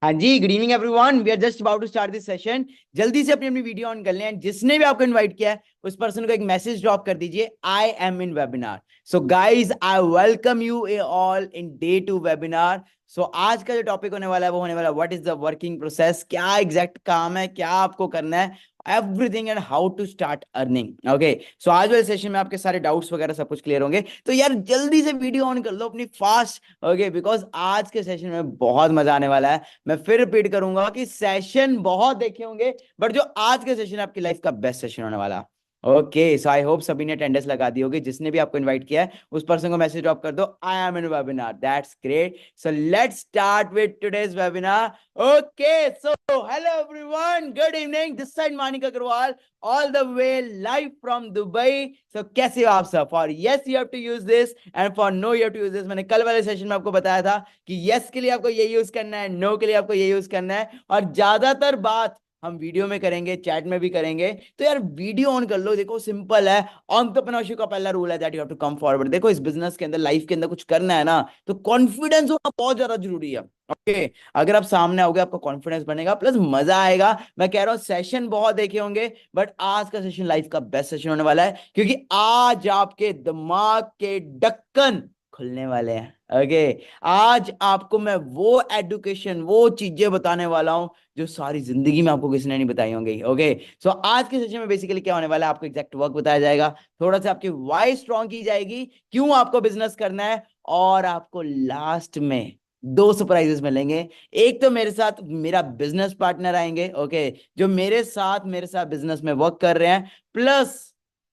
हाँ जी, good evening everyone. We are just about to start this session. जल्दी से अपनी अपनी वीडियो ऑन कर लें एंड जिसने भी आपको इनवाइट किया है उस पर्सन को एक मैसेज ड्रॉप कर दीजिए, I am in webinar. So guys, I welcome you all in day 2 webinar. So आज का जो टॉपिक होने वाला है वो होने वाला है what is the working process, क्या एग्जैक्ट काम है, क्या आपको करना है, everything and how to start earning. Okay, so आज वाले सेशन में आपके सारे डाउट्स वगैरह सब कुछ क्लियर होंगे। तो यार जल्दी से वीडियो ऑन कर लो अपनी फास्ट। ओके, बिकॉज आज के सेशन में बहुत मजा आने वाला है। मैं फिर रिपीट करूंगा कि सेशन बहुत देखे होंगे बट जो आज के सेशन है आपकी लाइफ का बेस्ट सेशन होने वाला। ओके, सो आई होप सभी ने अटेंडेंस लगा दी होगी। जिसने भी आपको इनवाइट किया है उस पर्सन को मैसेज ड्रॉप कर दो, I am in webinar. That's great. So let's start with today's webinar. Okay, so hello everyone, good evening, this side Manik Agarwal, all the way live from Dubai. So कैसे हो आप सब? For yes you have to use this and for no you have to use this. मैंने कल वाले session में आपको बताया था कि yes के लिए आपको ये यूज करना है, no के लिए आपको ये यूज करना है, और ज्यादातर बात हम वीडियो में करेंगे, चैट में भी करेंगे। तो यार वीडियो ऑन कर लो। देखो सिंपल है, एंटरप्रेन्योरशिप का पहला रूल है that you have to come forward. देखो इस बिजनेस के अंदर, लाइफ के अंदर कुछ करना है ना, तो कॉन्फिडेंस होना बहुत ज्यादा जरूरी है। ओके, अगर आप सामने आओगे आपका कॉन्फिडेंस बनेगा, प्लस मजा आएगा। मैं कह रहा हूँ सेशन बहुत देखे होंगे बट आज का सेशन लाइफ का बेस्ट सेशन होने वाला है, क्योंकि आज आपके दिमाग के ढक्कन खुलने वाले हैं। ओके, आज आपको मैं वो एडुकेशन, वो चीजें बताने वाला हूं जो सारी जिंदगी में आपको किसी ने नहीं बताई होंगी। ओके, सो आज के सेशन में बेसिकली क्या होने वाला है, आपको एग्जैक्ट वर्क बताया जाएगा, थोड़ा सा आपकी वाइस स्ट्रॉन्ग की जाएगी, क्यों आपको बिजनेस करना है, और आपको लास्ट में दो सरप्राइजेस मिलेंगे। एक तो मेरे साथ मेरा बिजनेस पार्टनर आएंगे, ओके, जो मेरे साथ बिजनेस में वर्क कर रहे हैं, प्लस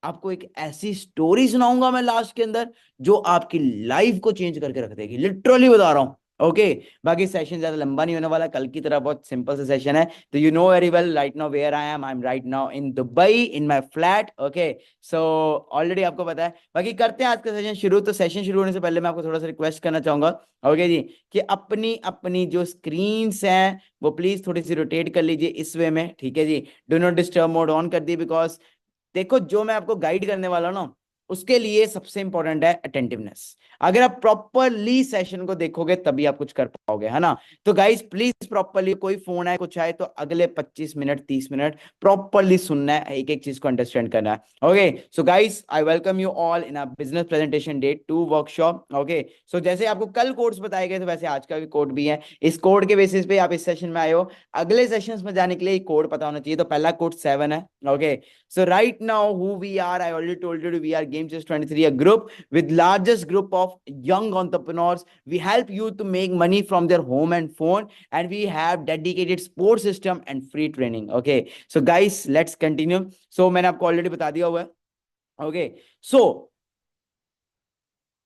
आपको एक ऐसी स्टोरी सुनाऊंगा मैं लास्ट के अंदर जो आपकी लाइफ को चेंज करके रख देगी, लिटरली बता रहा हूं। ओके, बाकी सेशन ज्यादा लंबा नहीं होने वाला, कल की तरह बहुत सिंपल सा सेशन है। तो you know very well right now where I am right now in Dubai in my flat. Okay, so already आपको पता है। बाकी करते हैं आज का सेशन शुरू। तो सेशन शुरू होने से पहले मैं आपको थोड़ा सा रिक्वेस्ट करना चाहूंगा, ओके जी, कि अपनी अपनी जो स्क्रीन्स हैं वो प्लीज थोड़ी सी रोटेट कर लीजिए इस वे में, ठीक है जी। Do not disturb mode on कर दी, बिकॉज देखो जो मैं आपको गाइड करने वाला हूं ना, उसके लिए सबसे इंपॉर्टेंट है अटेंटिवनेस। अगर आप प्रॉपरली सेशन को देखोगे तभी आप कुछ कर पाओगे, है ना। तो गाइस प्लीज प्रॉपरली, कोई फोन है कुछ आए तो अगले 25 मिनट 30 मिनट प्रॉपरली सुनना है, एक एक चीज को अंडरस्टैंड करना है। Okay, so guys I welcome you all in a business presentation day 2 workshop. Okay, so जैसे आपको कल कोड्स बताए गए थे वैसे आज का भी कोड भी है। इस कोड के बेसिस पे आप इस सेशन में आए हो। अगले सेशंस में जाने के लिए कोड पता होना चाहिए। तो पहला कोड 7 है। Okay, so right now who we are, I already told you, we are Game Chess 23, a group with largest group of young entrepreneurs. We help you to make money from their home and phone, and we have dedicated support system and free training. Okay, so guys let's continue. So मैंने आपको already बता दिया हुआ है। Okay, so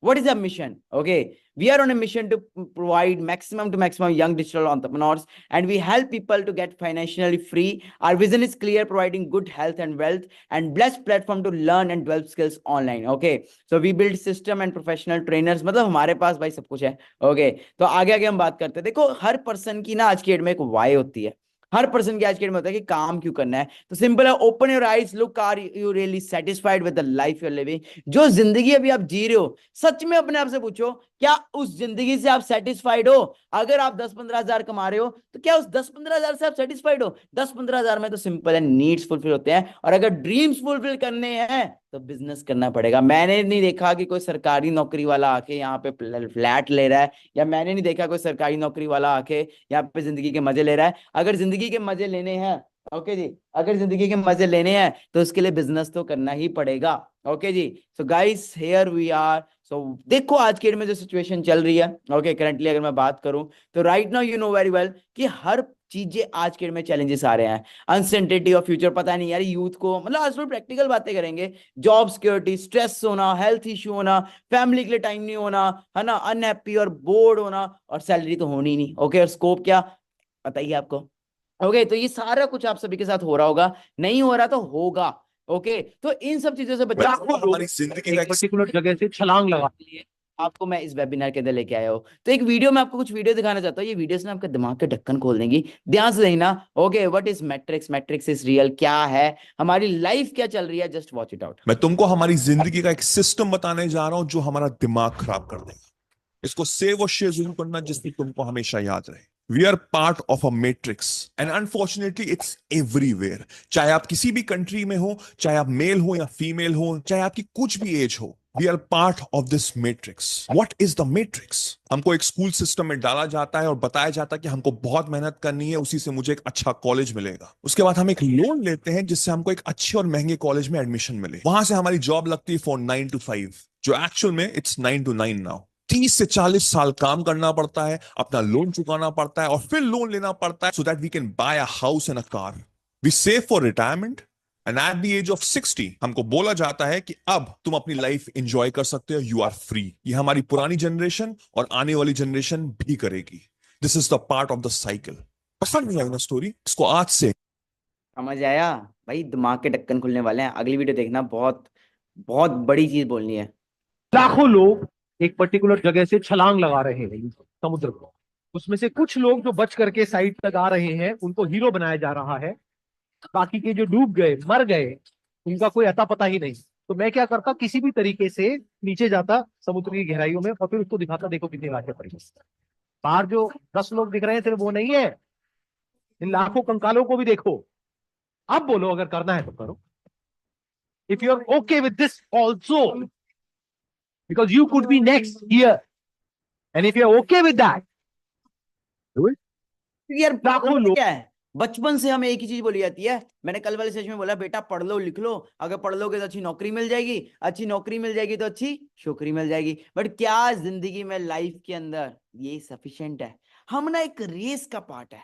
what is our mission? Okay, we are on a mission to provide maximum to maximum young digital entrepreneurs, and we help people to get financially free. Our vision is clear, providing good health and wealth and blessed platform to learn and develop skills online. Okay, so we build system and professional trainers. मतलब हमारे पास भाई सब कुछ है। Okay, तो आगे आगे हम बात करते हैं। देखो हर पर्सन की ना आज की डेट में एक वाई होती है। हर पर्सन की आज की डेट में होता है कि काम क्यों करना है। तो सिंपल है, open your eyes, look, are you really satisfied with the life you are living. जो जिंदगी अभी आप जी रहे हो, सच में अपने आप से पूछो, क्या उस जिंदगी से आप सेटिस्फाइड हो? अगर आप 10-15 हजार कमा रहे हो तो क्या उस 10-15 हजार से आप सेटिस्फाइड हो? 10-15 हजार में तो सिंपल है, नीड्स फुलफिल होते हैं, और अगर ड्रीम्स फुलफिल करने हैं तो बिजनेस करना पड़ेगा। मैंने नहीं देखा कि कोई सरकारी नौकरी वाला आके यहाँ पे फ्लैट ले रहा है, या मैंने नहीं देखा कोई सरकारी नौकरी वाला आके यहाँ पे जिंदगी के मजे ले रहा है। अगर जिंदगी के मजे लेने हैं, ओके जी, अगर जिंदगी के मजे लेने हैं तो उसके लिए बिजनेस तो करना ही पड़ेगा। ओके जी, so guys here we are. So देखो आज के डेट में जो सिचुएशन चल रही है, ओके, करंटली अगर मैं बात करूं तो right now you know very well कि हर चीजें आज के डेट में चैलेंजेस आ रहे हैं। अनसर्टेनिटी ऑफ फ्यूचर, पता नहीं यार यूथ को, मतलब आज थोड़ी प्रैक्टिकल बातें करेंगे। जॉब सिक्योरिटी, स्ट्रेस होना, हेल्थ इश्यू होना, फैमिली के लिए टाइम नहीं होना, है ना, अनहैप्पी और बोर्ड होना, और सैलरी तो होनी ही नहीं। ओके, और स्कोप क्या बताइए आपको। ओके, तो ये सारा कुछ आप सभी के साथ हो रहा होगा, नहीं हो रहा तो होगा। ओके, तो इन सब चीजों से बचा हमारी जिंदगी एक का पर्टिकुलर जगह से छलांग लगा लिए आपको मैं इस वेबिनार के अंदर लेके आया हूँ। तो एक वीडियो में आपको कुछ वीडियो दिखाना चाहता हूँ। ये वीडियोस ना आपके दिमाग के ढक्कन खोल देंगी, ध्यान से देखना। Okay, what is matrix, matrix is real, क्या है हमारी लाइफ, क्या चल रही है, जस्ट वॉच इट आउट। मैं तुमको हमारी जिंदगी का एक सिस्टम बताने जा रहा हूं जो हमारा दिमाग खराब कर देगा। इसको सेव और शेयर जरूर करना जिससे तुमको हमेशा याद रहे। We are part of a matrix and unfortunately it's everywhere. चाहे आप किसी भी कंट्री में हो, चाहे आप मेल हो या फीमेल हो, चाहे आपकी कुछ भी एज हो, we are part of this matrix. What is the matrix? हमको एक स्कूल सिस्टम में डाला जाता है और बताया जाता है कि हमको बहुत मेहनत करनी है, उसी से मुझे एक अच्छा कॉलेज मिलेगा। उसके बाद हम एक लोन लेते हैं जिससे हमको एक अच्छे और महंगे कॉलेज में एडमिशन मिले। वहां से हमारी जॉब लगती है फॉर 9 to 5, जो एक्चुअल में इट्स 9 to 9 नाउ। 30 से 40 साल काम करना पड़ता है, अपना लोन चुकाना पड़ता है और फिर लोन लेना पड़ता है so that we can buy a house and a car. We save for retirement and at the age of 60 हमको बोला जाता है कि अब तुम अपनी लाइफ एंजॉय कर सकते हो, यू आर फ्री। ये हमारी पुरानी जनरेशन और आने वाली जनरेशन भी करेगी। This is the part of the cycle. पसंद नहीं आई ना स्टोरी? इसको आज से समझ आया भाई, दिमाग के ढक्कन खुलने वाले हैं। अगली वीडियो देखना, बहुत बहुत बड़ी चीज बोलनी है। लाखों लोग एक पर्टिकुलर जगह से छलांग लगा रहे हैं समुद्र को। उसमें से कुछ लोग जो बच करके साइड तक आ रहे हैं उनको हीरो बनाया जा रहा है। बाकी के जो डूब गए, मर गए, उनका कोई अता पता ही नहीं। तो मैं क्या करता, किसी भी तरीके से नीचे जाता समुद्र की गहराइयों में और फिर उसको दिखाता, देखो कितनी लाशें पड़ी हैं। बाहर जो 10 लोग दिख रहे हैं सिर्फ वो नहीं है, इन लाखों कंकालों को भी देखो। अब बोलो अगर करना है तो करो। If you are okay with this also, because you could be next here, and if you're okay with that, do it. यार लाखों पता लोग क्या है, बचपन से हमें एक ही चीज बोली जाती है। मैंने कल वाले सेशन में बोला, बेटा पढ़ लो लिख लो, अगर पढ़ लोगे तो अच्छी नौकरी मिल जाएगी, अच्छी नौकरी मिल जाएगी तो अच्छी छोकरी मिल जाएगी। बट क्या जिंदगी में, लाइफ के अंदर ये सफिशिएंट है? हम ना एक रेस का पार्ट है।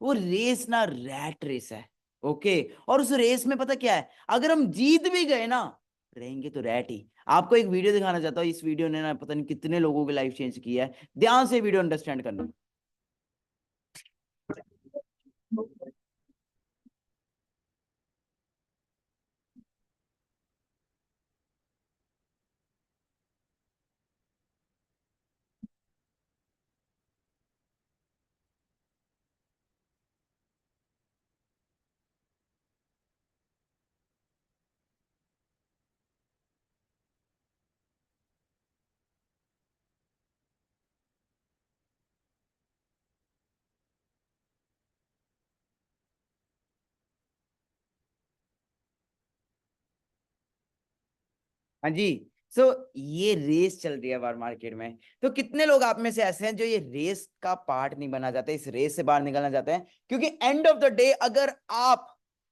वो रेस ना रैट रेस है। ओके, और उस रेस में पता क्या है, अगर हम जीत भी गए ना, रहेंगे तो रैट ही। आपको एक वीडियो दिखाना चाहता हूँ, इस वीडियो ने ना पता नहीं कितने लोगों की लाइफ चेंज की है। ध्यान से वीडियो अंडरस्टैंड करना। हाँ जी। सो ये रेस चल रही है बार मार्केट में। तो कितने लोग आप में से ऐसे हैं जो ये रेस का पार्ट नहीं बनना चाहते, इस रेस से बाहर निकलना चाहते हैं? क्योंकि एंड ऑफ द डे अगर आप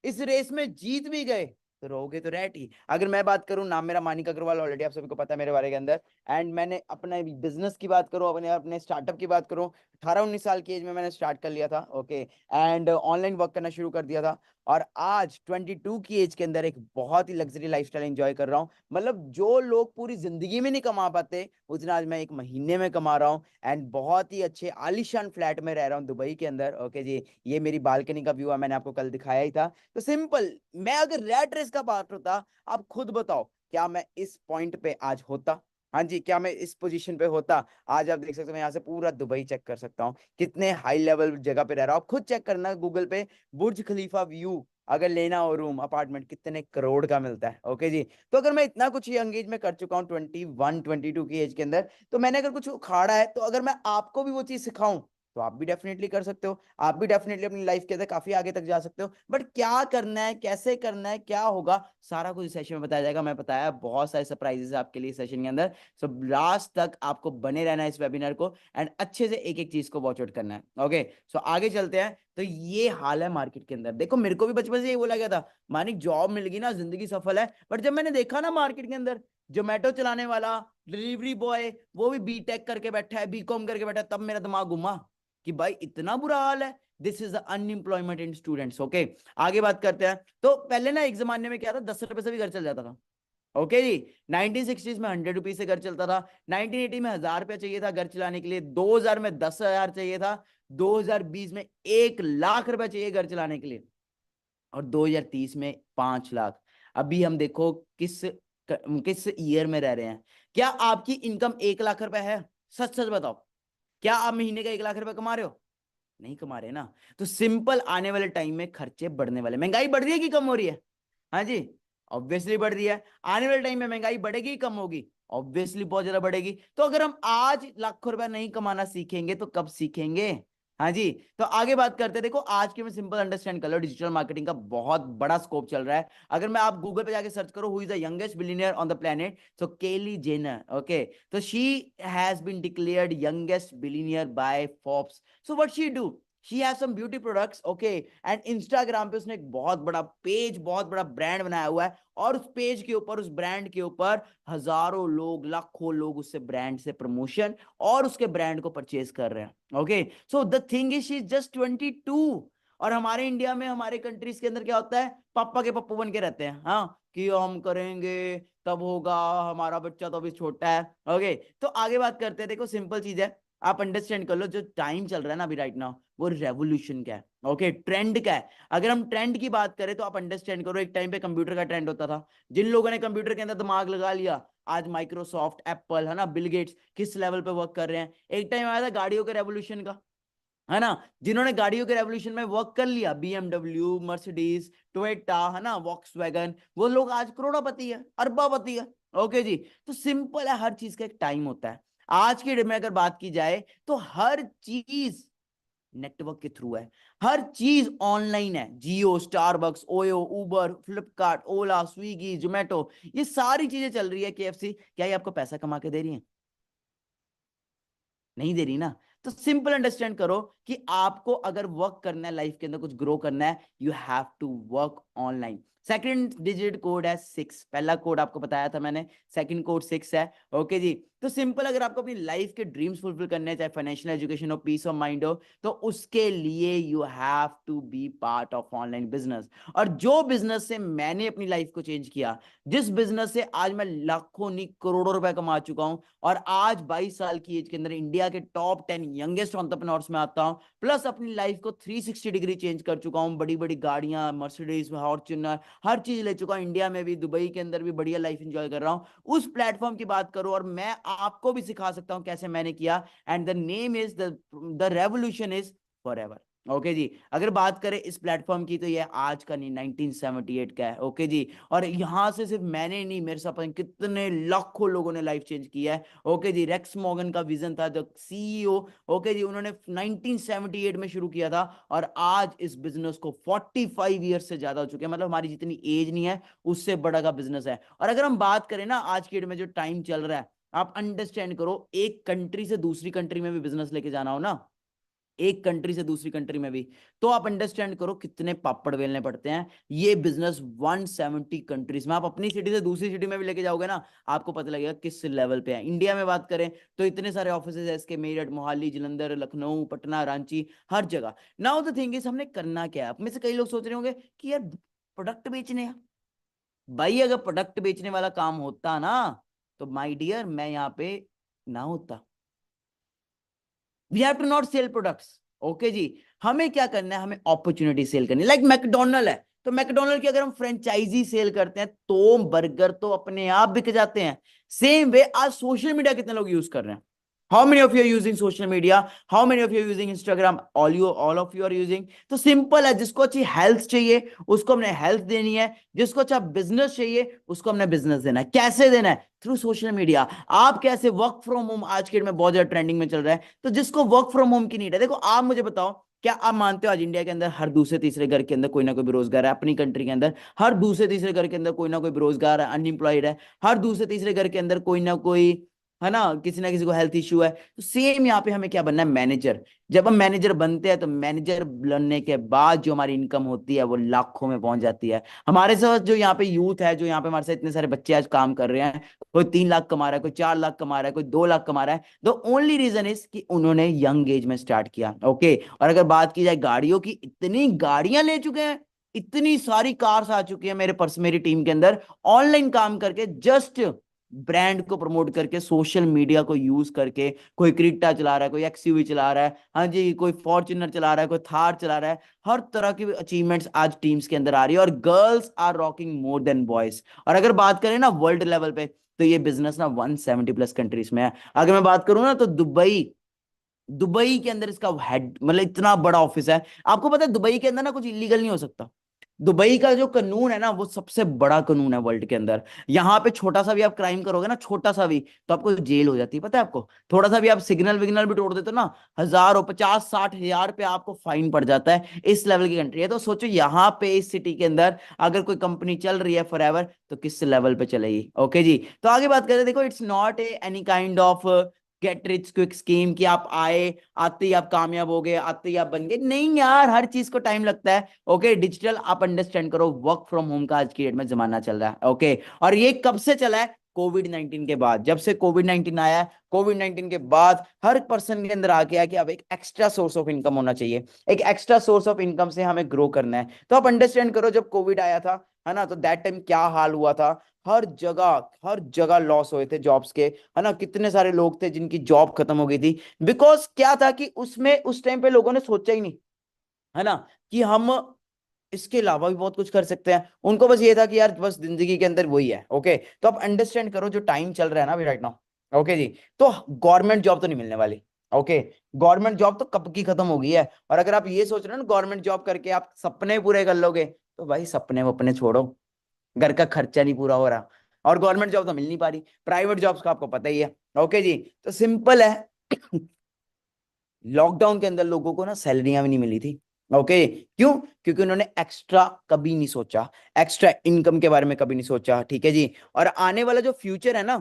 इस रेस में जीत भी गए तो रहोगे तो रैट ही। अगर मैं बात करूं, नाम मेरा मानिक अग्रवाल, ऑलरेडी आप सभी को पता है मेरे बारे के अंदर। एंड मैंने अपने बिजनेस की बात करूं, अपने अपने स्टार्टअप की बात करूं, 18-19 साल की एज में मैंने स्टार्ट कर लिया था। ओके, एंड ऑनलाइन वर्क करना शुरू कर दिया था। और आज 22 की एज के अंदर एक बहुत ही लग्जरी लाइफस्टाइल एंजॉय कर रहा हूँ। मतलब जो लोग पूरी जिंदगी में नहीं कमा पाते, उतना आज मैं 1 महीने में कमा रहा हूँ। एंड बहुत ही अच्छे आलीशान फ्लैट में रह रहा हूँ दुबई के अंदर। ओके जी, ये मेरी बालकनी का व्यू है, मैंने आपको कल दिखाया ही था। तो सिंपल, मैं अगर रैट रेस का पार्ट होता, आप खुद बताओ क्या मैं इस पॉइंट पे आज होता? हाँ जी, क्या मैं इस पोजीशन पे होता? आज आप देख सकते हो, मैं यहाँ से पूरा दुबई चेक कर सकता हूँ, कितने हाई लेवल जगह पे रह रहा हूँ। आप खुद चेक करना गूगल पे, बुर्ज खलीफा व्यू अगर लेना हो, रूम अपार्टमेंट कितने करोड़ का मिलता है। ओके जी, तो अगर मैं इतना कुछ यंग एज में कर चुका हूँ, 21-22 की एज के अंदर, तो मैंने अगर कुछ उखाड़ा है, तो अगर मैं आपको भी वो चीज सिखाऊं तो आप भी डेफिनेटली कर सकते हो। आप भी डेफिनेटली अपनी लाइफ के अंदर काफी आगे तक जा सकते हो। बट क्या करना है, कैसे करना है, क्या होगा, सारा कुछ सेशन में बताया जाएगा। मैं बताया बहुत सारे सरप्राइजेस आपके लिए सेशन के अंदर। सो लास्ट तक आपको बने रहना है इस वेबिनार को, एंड अच्छे से एक एक चीज को वॉच आउट करना है। ओके, सो आगे चलते हैं। तो ये हाल है मार्केट के अंदर। देखो, मेरे को भी बचपन से यही बोला गया था, मानिक जॉब मिल गई ना जिंदगी सफल है। बट जब मैंने देखा ना मार्केट के अंदर, जोमेटो चलाने वाला, डिलीवरी बॉय, वो भी बीटेक करके बैठा है, बीकॉम करके बैठा है, तब मेरा दिमाग घुमा कि भाई इतना बुरा हाल है। This is unemployment in students. Okay, आगे बात करते हैं। तो पहले ना एक जमाने में क्या था, 10 रुपए से भी घर चल जाता था। ओके जी, 1960s में 100 रुपीज से घर चलता था। 1980 में 1000 रुपया चाहिए था घर चलाने के लिए। 2000 में 10,000 चाहिए था। 2020 में 1 लाख रुपया चाहिए घर चलाने के लिए। और 2030 में 5 लाख। अभी हम देखो किस किस ईयर में रह रहे हैं। क्या आपकी इनकम 1 लाख रुपए है? सच सच बताओ, क्या आप महीने का 1 लाख रुपए कमा रहे हो? नहीं कमा रहे ना। तो सिंपल, आने वाले टाइम में खर्चे बढ़ने वाले। महंगाई बढ़ रही है कि कम हो रही है? हाँ जी, ऑब्वियसली बढ़ रही है। आने वाले टाइम में महंगाई बढ़ेगी कम होगी? ऑब्वियसली बहुत ज्यादा बढ़ेगी। तो अगर हम आज लाखों रुपया नहीं कमाना सीखेंगे तो कब सीखेंगे? हाँ जी। तो आगे बात करते हैं। देखो आज के में सिंपल अंडरस्टैंड कर लो, डिजिटल मार्केटिंग का बहुत बड़ा स्कोप चल रहा है। अगर मैं आप गूगल पे जाके सर्च करो who is the youngest billionaire on the planet, so Kylie Jenner. Okay, तो she has been declared youngest billionaire by Forbes. So what she do, she has some beauty products, okay, and Instagram पे उसने एक बहुत बड़ा page, बहुत बड़ा brand बनाया हुआ है, और उस पेज के ऊपर, उस ब्रांड के ऊपर हजारों लोग, लाखों लोग उससे ब्रांड से प्रमोशन और उसके ब्रांड को परचेज कर रहे हैं। Okay, so the thing is she is just 22। और हमारे इंडिया में, हमारे कंट्रीज के अंदर क्या होता है, पापा के पप्पू बन के रहते हैं, हाँ, कि हम करेंगे तब होगा, हमारा बच्चा तो अभी छोटा है। ओके, तो आगे बात करते हैं। देखो सिंपल चीज है, आप अंडरस्टैंड कर लो, जो टाइम चल रहा है ना अभी राइट नाउ, वो रेवोल्यूशन का है। ओके, ट्रेंड का है। अगर हम ट्रेंड की बात करें तो आप अंडरस्टैंड करो, एक टाइम पे कंप्यूटर का ट्रेंड होता था। जिन लोगों ने कंप्यूटर के अंदर दिमाग लगा लिया, आज माइक्रोसॉफ्ट, एप्पल, है ना, बिल गेट्स किस लेवल पे वर्क कर रहे हैं। एक टाइम आया था गाड़ियों के रेवोल्यूशन का, है ना, जिन्होंने गाड़ियों के रेवोल्यूशन में वर्क कर लिया, बीएमडब्ल्यू, मर्सिडीज, टोयोटा, है ना, वॉक्सवैगन, वो लोग आज करोड़पति है, अरबापति है। ओके जी, तो सिंपल है, हर चीज का एक टाइम होता है। आज की डेट में अगर बात की जाए तो हर चीज नेटवर्क के थ्रू है, हर चीज ऑनलाइन है। जियो, स्टारबक्स, ओयो, उबर, फ्लिपकार्ट, ओला, स्विगी, जोमेटो, ये सारी चीजें चल रही है। केएफसी, क्या ये आपको पैसा कमा के दे रही है? नहीं दे रही ना। तो सिंपल अंडरस्टैंड करो कि आपको अगर वर्क करना है, लाइफ के अंदर कुछ ग्रो करना है, you have to work online. Second digit code है 6, पहला कोड आपको बताया था मैंने, सेकंड कोड 6 है। ओके जी, तो सिंपल, अगर आपको अपनी लाइफ के ड्रीम्स फुलफिल करने हैं, चाहे फाइनेंशियल एजुकेशन हो, पीस ऑफ माइंड हो, तो उसके लिए you have to be part of online business. और जो बिजनेस से मैंने अपनी लाइफ को चेंज किया, जिस बिजनेस से आज मैं लाखों नहीं करोड़ों रुपए कमा चुका हूं, और आज 22 साल की एज के अंदर इंडिया के टॉप 10 यंगेस्ट एंटरप्रेन्योर्स में आता हूं, प्लस अपनी लाइफ को 360 डिग्री चेंज कर चुका हूं। बड़ी बड़ी गाड़ियां, मर्सिडीज, फॉर्च्यूनर, हर चीज ले चुका हूं। इंडिया में भी, दुबई के अंदर भी बढ़िया लाइफ एंजॉय कर रहा हूं। उस प्लेटफॉर्म की बात करो, और मैं आपको भी सिखा सकता हूं कैसे मैंने किया। And the name is the revolution is forever. Okay जी, अगर बात करें इस प्लेटफॉर्म की, तो ये आज का नहीं, 1978 का है। ओके जी, और यहां से सिर्फ मैंने नहीं, मेरे साथ कितने लाखों लोगों ने लाइफ चेंज किया है। ओके जी, रेक्स मॉर्गन का विजन था, जो सीईओ, ओके जी, उन्होंने 1978 में शुरू किया था, और आज इस बिजनेस को 45 ईयर्स से ज्यादा हो चुके हैं। मतलब हमारी जितनी एज नहीं है, उससे बड़ा का बिजनेस है। और अगर हम बात करें ना, आज की डेट में जो टाइम चल रहा है, आप अंडरस्टैंड करो, एक कंट्री से दूसरी कंट्री में भी बिजनेस लेके जाना हो ना, एक कंट्री से दूसरी कंट्री में भी, तो आप अंडरस्टैंड करो कितने पापड़ बेलने पड़ते हैं। ये बिजनेस 170 कंट्रीज में, आप अपनी सिटी से दूसरी सिटी में भी लेके जाओगे ना, आपको पता लगेगा किस लेवल पे है। इंडिया में बात करें तो इतने सारे ऑफिस है, इसके मेरठ, मोहाली, जलंधर, लखनऊ, पटना, रांची, हर जगह। नाउ द थिंग इज, हमने करना क्या है? आप में से कई लोग सोच रहे होंगे कि यार प्रोडक्ट बेचने हैं। भाई अगर प्रोडक्ट बेचने वाला काम होता ना, तो माय डियर मैं यहाँ पे ना होता। We have to not sell products. Okay जी, हमें क्या करना है, हमें अपॉर्चुनिटी सेल करनी है। लाइक मैकडोनल्ड है, तो मैकडोनल्ड की अगर हम फ्रेंचाइजी सेल करते हैं, तो बर्गर तो अपने आप बिक जाते हैं। सेम वे आज सोशल मीडिया कितने लोग यूज कर रहे हैं? How many of you are using social media? How many of you are using Instagram? All of you are using. तो सिंपल है, जिसको अच्छी हेल्थ चाहिए उसको हमने हेल्थ देनी है, जिसको अच्छा बिजनेस चाहिए उसको हमने बिजनेस देना है। कैसे देना है? Through social media. आप कैसे, वर्क फ्रॉम होम आज के डेट में बहुत ज्यादा ट्रेंडिंग में चल रहा है, तो जिसको वर्क फ्रॉम होम की नीड है, देखो आप मुझे बताओ, क्या आप मानते हो आज इंडिया के अंदर हर दूसरे तीसरे घर के अंदर कोई ना कोई बेरोजगार है? अपनी कंट्री के अंदर हर दूसरे तीसरे घर के अंदर कोई ना कोई बेरोजगार है, अनएम्प्लॉयड है। हर दूसरे तीसरे घर के अंदर कोई ना कोई, है ना, किसी ना किसी को हेल्थ इश्यू है। तो सेम यहाँ पे हमें क्या बनना है? मैनेजर। जब हम मैनेजर बनते हैं, तो मैनेजर बनने के बाद जो हमारी इनकम होती है वो लाखों में पहुंच जाती है। हमारे साथ जो यहाँ पे यूथ है, जो यहाँ पे हमारे साथ इतने सारे बच्चे आज काम कर रहे हैं, कोई 3 लाख कमा रहा है, कोई 4 लाख कमा रहा है, कोई 2 लाख कमा रहा है, द ओनली रीजन इज कि उन्होंने यंग एज में स्टार्ट किया। ओके, और अगर बात की जाए गाड़ियों की, इतनी गाड़ियां ले चुके हैं, इतनी सारी कार्स आ चुकी है मेरे मेरी टीम के अंदर, ऑनलाइन काम करके, जस्ट ब्रांड को प्रमोट करके, सोशल मीडिया को यूज करके। कोई क्रिटा चला रहा है, कोई एक्सयूवी चला रहा है, हाँ जी, कोई फॉर्च्यूनर चला रहा है, कोई थार चला रहा है। हर तरह की अचीवमेंट्स आज टीम्स के अंदर आ रही है, और girls are rocking more than boys. और अगर बात करें ना वर्ल्ड लेवल पे, तो ये बिजनेस ना 170 प्लस कंट्रीज में है। अगर मैं बात करूं ना, तो दुबई, दुबई के अंदर इसका हेड, मतलब इतना बड़ा ऑफिस है। आपको पता है दुबई के अंदर ना कुछ इलीगल नहीं हो सकता। दुबई का जो कानून है ना वो सबसे बड़ा कानून है वर्ल्ड के अंदर। यहाँ पे छोटा सा भी आप क्राइम करोगे ना, छोटा सा भी, तो आपको जेल हो जाती है, पता है आपको? थोड़ा सा भी आप सिग्नल विग्नल भी तोड़ देते हो ना, हजारों 50-60 हजार पे आपको फाइन पड़ जाता है। इस लेवल की कंट्री है। तो सोचो यहाँ पे इस सिटी के अंदर अगर कोई कंपनी चल रही है फॉरएवर, तो किस लेवल पे चलेगी। ओके जी, तो आगे बात करें। देखो, it's not a any kind of get rich quick scheme कि आप आए, आते ही आप कामयाब हो गए, आते ही आप बन गए। नहीं यार, हर चीज को टाइम लगता है। ओके, डिजिटल आप अंडरस्टैंड करो, वर्क फ्रॉम होम का आज की डेट में जमाना चल रहा है। ओके, और ये कब से चला है? कोविड 19 के बाद। जब से कोविड 19 आया है, कोविड 19 के बाद हर पर्सन के अंदर आ गया कि अब एक एक्स्ट्रा सोर्स ऑफ इनकम होना चाहिए। एक एक्स्ट्रा सोर्स ऑफ इनकम से हमें ग्रो करना है। तो आप अंडरस्टैंड करो, जब कोविड आया था, है ना, तो दैट टाइम क्या हाल हुआ था। हर जगह लॉस हुए थे जॉब्स के, है ना। कितने सारे लोग थे जिनकी जॉब खत्म हो गई थी। बिकॉज क्या था कि उसमें उस टाइम पे लोगों ने सोचा ही नहीं, है ना, कि हम इसके अलावा भी बहुत कुछ कर सकते हैं। उनको बस ये था कि यार बस जिंदगी के अंदर वही है। ओके, तो आप अंडरस्टैंड करो जो टाइम चल रहा है ना अभी राइट नाउ। ओके जी, तो गवर्नमेंट जॉब तो नहीं मिलने वाली। ओके, गवर्नमेंट जॉब तो कब की खत्म हो गई है। और अगर आप ये सोच रहे हो ना गवर्नमेंट जॉब करके आप सपने पूरे कर लोगे, तो भाई सपने वपने छोड़ो, घर का खर्चा नहीं पूरा हो रहा, और गवर्नमेंट जॉब तो मिल नहीं पा रही। प्राइवेट जॉब्स का आपको पता ही है। ओके जी, तो सिंपल है। लॉकडाउन के अंदर लोगों को ना सैलरियां भी नहीं मिली थी। ओके, क्यों? क्योंकि उन्होंने एक्स्ट्रा कभी नहीं सोचा, एक्स्ट्रा इनकम के बारे में कभी नहीं सोचा। ठीक है जी, और आने वाला जो फ्यूचर है ना,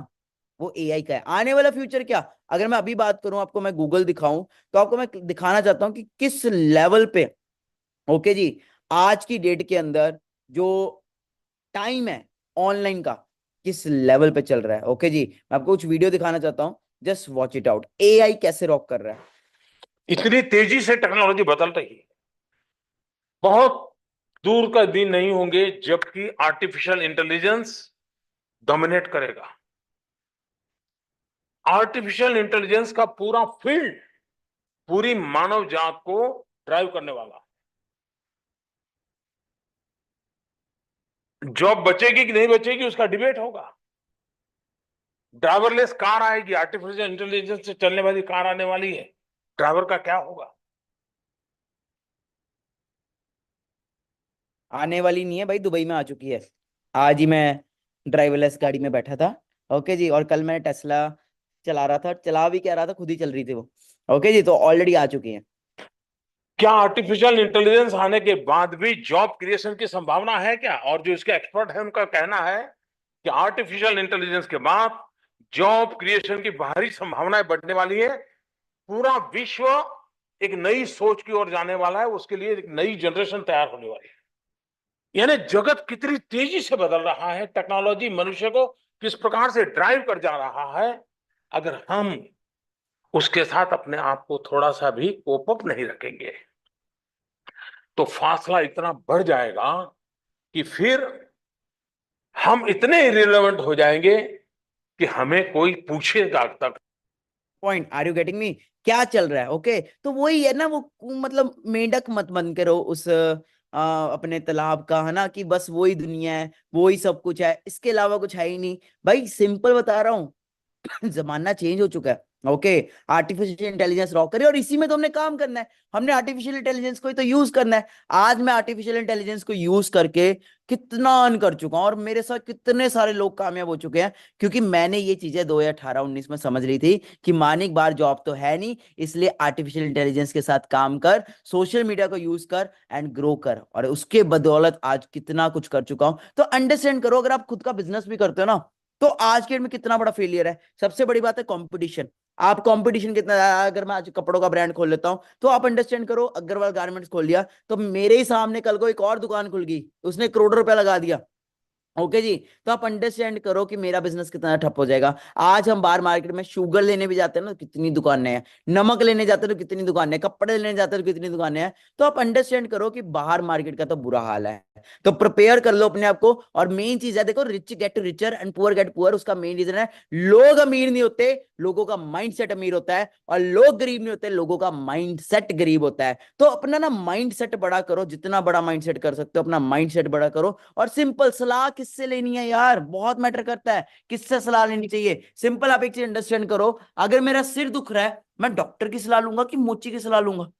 वो एआई का है। आने वाला फ्यूचर क्या, अगर मैं अभी बात करूं आपको, मैं गूगल दिखाऊं, तो आपको मैं दिखाना चाहता हूं कि किस लेवल पे, ओके जी, आज की डेट के अंदर जो टाइम है ऑनलाइन का, किस लेवल पे चल रहा है। ओके जी, मैं आपको कुछ वीडियो दिखाना चाहता हूं, just watch it out, AI कैसे रॉक कर रहा है। इतनी तेजी से टेक्नोलॉजी बदल रही है। बहुत दूर का दिन नहीं होंगे जबकि आर्टिफिशियल इंटेलिजेंस डोमिनेट करेगा। आर्टिफिशियल इंटेलिजेंस का पूरा फील्ड पूरी मानव जात को ड्राइव करने वाला। जॉब बचेगी कि नहीं बचेगी उसका डिबेट होगा। ड्राइवरलेस कार आएगी, आर्टिफिशियल इंटेलिजेंस से चलने वाली कार आने वाली है। ड्राइवर का क्या होगा? आने वाली नहीं है भाई, दुबई में आ चुकी है। आज ही मैं ड्राइवरलेस गाड़ी में बैठा था। ओके जी, और कल मैं टेस्ला चला रहा था, चला भी क्या रहा था, खुद ही चल रही थी वो। ओके जी, तो ऑलरेडी आ चुकी है। क्या आर्टिफिशियल इंटेलिजेंस आने के बाद भी जॉब क्रिएशन की संभावना है क्या? और जो इसके एक्सपर्ट है उनका कहना है कि आर्टिफिशियल इंटेलिजेंस के बाद जॉब क्रिएशन की भारी संभावनाएं बढ़ने वाली है। पूरा विश्व एक नई सोच की ओर जाने वाला है, उसके लिए एक नई जनरेशन तैयार होने वाली है। यानी जगत कितनी तेजी से बदल रहा है, टेक्नोलॉजी मनुष्य को किस प्रकार से ड्राइव कर जा रहा है। अगर हम उसके साथ अपने आप को थोड़ा सा भी कोप अप नहीं रखेंगे तो फासला इतना बढ़ जाएगा कि फिर हम इतने इरिलेवेंट हो जाएंगे कि हमें कोई पूछेगा तक। Point, are you getting me? क्या चल रहा है? ओके, तो वही है ना वो, मतलब मेंढक मत बन करो उस अपने तालाब का, है ना, कि बस वही दुनिया है, वही सब कुछ है, इसके अलावा कुछ है ही नहीं। भाई सिंपल बता रहा हूँ, जमाना चेंज हो चुका है। ओके, आर्टिफिशियल इंटेलिजेंस रॉक करे, और इसी में तो हमने काम करना है। हमने आर्टिफिशियल इंटेलिजेंस को ही तो यूज करना है। आज मैं आर्टिफिशियल इंटेलिजेंस को यूज करके कितना अर्न कर चुका हूं, और मेरे साथ कितने सारे लोग कामयाब हो चुके हैं, क्योंकि मैंने ये चीजें 2018-19 में समझ ली थी कि मानिक बार जॉब तो है नहीं, इसलिए आर्टिफिशियल इंटेलिजेंस के साथ काम कर, सोशल मीडिया को यूज कर एंड ग्रो कर, और उसके बदौलत आज कितना कुछ कर चुका हूं। तो अंडरस्टैंड करो, अगर आप खुद का बिजनेस भी करते हो ना, तो आज के डेट में कितना बड़ा फेलियर है। सबसे बड़ी बात है कंपटीशन। आप कंपटीशन कितना, अगर मैं आज कपड़ों का ब्रांड खोल लेता हूं, तो आप अंडरस्टैंड करो, अग्रवाल गारमेंट्स खोल लिया, तो मेरे ही सामने कल को एक और दुकान खुल गई, उसने करोड़ों रुपया लगा दिया। ओके जी, तो आप अंडरस्टैंड करो कि मेरा बिजनेस कितना ठप हो जाएगा। आज हम बाहर मार्केट में शुगर लेने भी जाते हैं ना, तो कितनी दुकानें हैं, नमक लेने जाते हैं तो कितनी दुकानें हैं, कपड़े लेने जाते हैं तो कितनी दुकानें हैं। तो आप अंडरस्टैंड करो कि बाहर मार्केट का तो बुरा हाल है। तो प्रिपेयर कर लो अपने आप को। और मेन चीज है, देखो, rich get richer and poor get poor, उसका मेन रीजन है लोग अमीर नहीं होते, लोगों का माइंडसेट अमीर होता है, और लोग गरीब नहीं होते, लोगों का माइंडसेट गरीब होता है। तो अपना ना माइंडसेट बड़ा करो, जितना बड़ा माइंडसेट कर सकते हो अपना माइंडसेट बड़ा करो। और सिंपल सलाह किससे लेनी है यार, बहुत मैटर करता है किससे सलाह लेनी चाहिए। सिंपल आप एक चीज अंडरस्टैंड करो, अगर मेरा सिर दुख रहा है, मैं डॉक्टर की सलाह लूंगा कि मोची की सलाह लूंगा?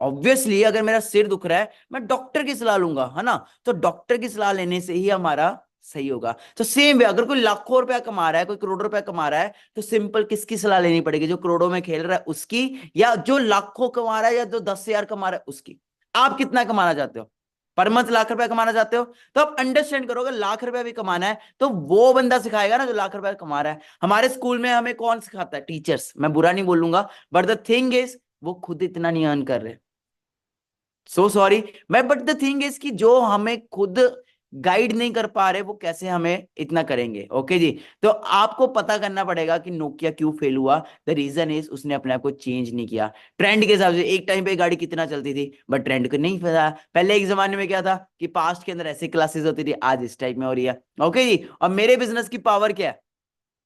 ऑब्वियसली अगर मेरा सिर दुख रहा है मैं डॉक्टर की सलाह लूंगा, है ना। तो डॉक्टर की सलाह लेने से ही हमारा सही होगा। तो सेम वे अगर कोई लाखों रुपया कमा रहा है, कोई करोड़ों रुपया कमा रहा है, तो सिंपल किसकी सलाह लेनी पड़ेगी? जो करोड़ों में खेल रहा है उसकी, या जो लाखों कमा रहा है, या जो 10,000 कमा रहा है उसकी। आप कितना कमाना चाहते हो? पर मंथ लाख रुपया कमाना चाहते हो? तो आप अंडरस्टैंड करोगे, लाख रुपया भी कमाना है तो वो बंदा सिखाएगा ना जो लाख रुपया कमा रहा है। हमारे स्कूल में हमें कौन सिखाता है? टीचर्स। मैं बुरा नहीं बोलूंगा, बट द थिंग इज वो खुद इतना नहीं अर्न कर रहे। सो सॉरी मैं, बट द थिंग इज कि जो हमें खुद गाइड नहीं कर पा रहे वो कैसे हमें इतना करेंगे? ओके जी। तो आपको पता करना पड़ेगा कि नोकिया क्यों फेल हुआ। द रीजन इज उसने अपने आप को चेंज नहीं किया ट्रेंड के हिसाब से। एक टाइम पे गाड़ी कितना चलती थी, बट ट्रेंड को नहीं पता। पहले एक जमाने में क्या था कि पास्ट के अंदर ऐसी क्लासेस होती थी, आज इस टाइप में हो रही है। ओके जी। और मेरे बिजनेस की पावर क्या है?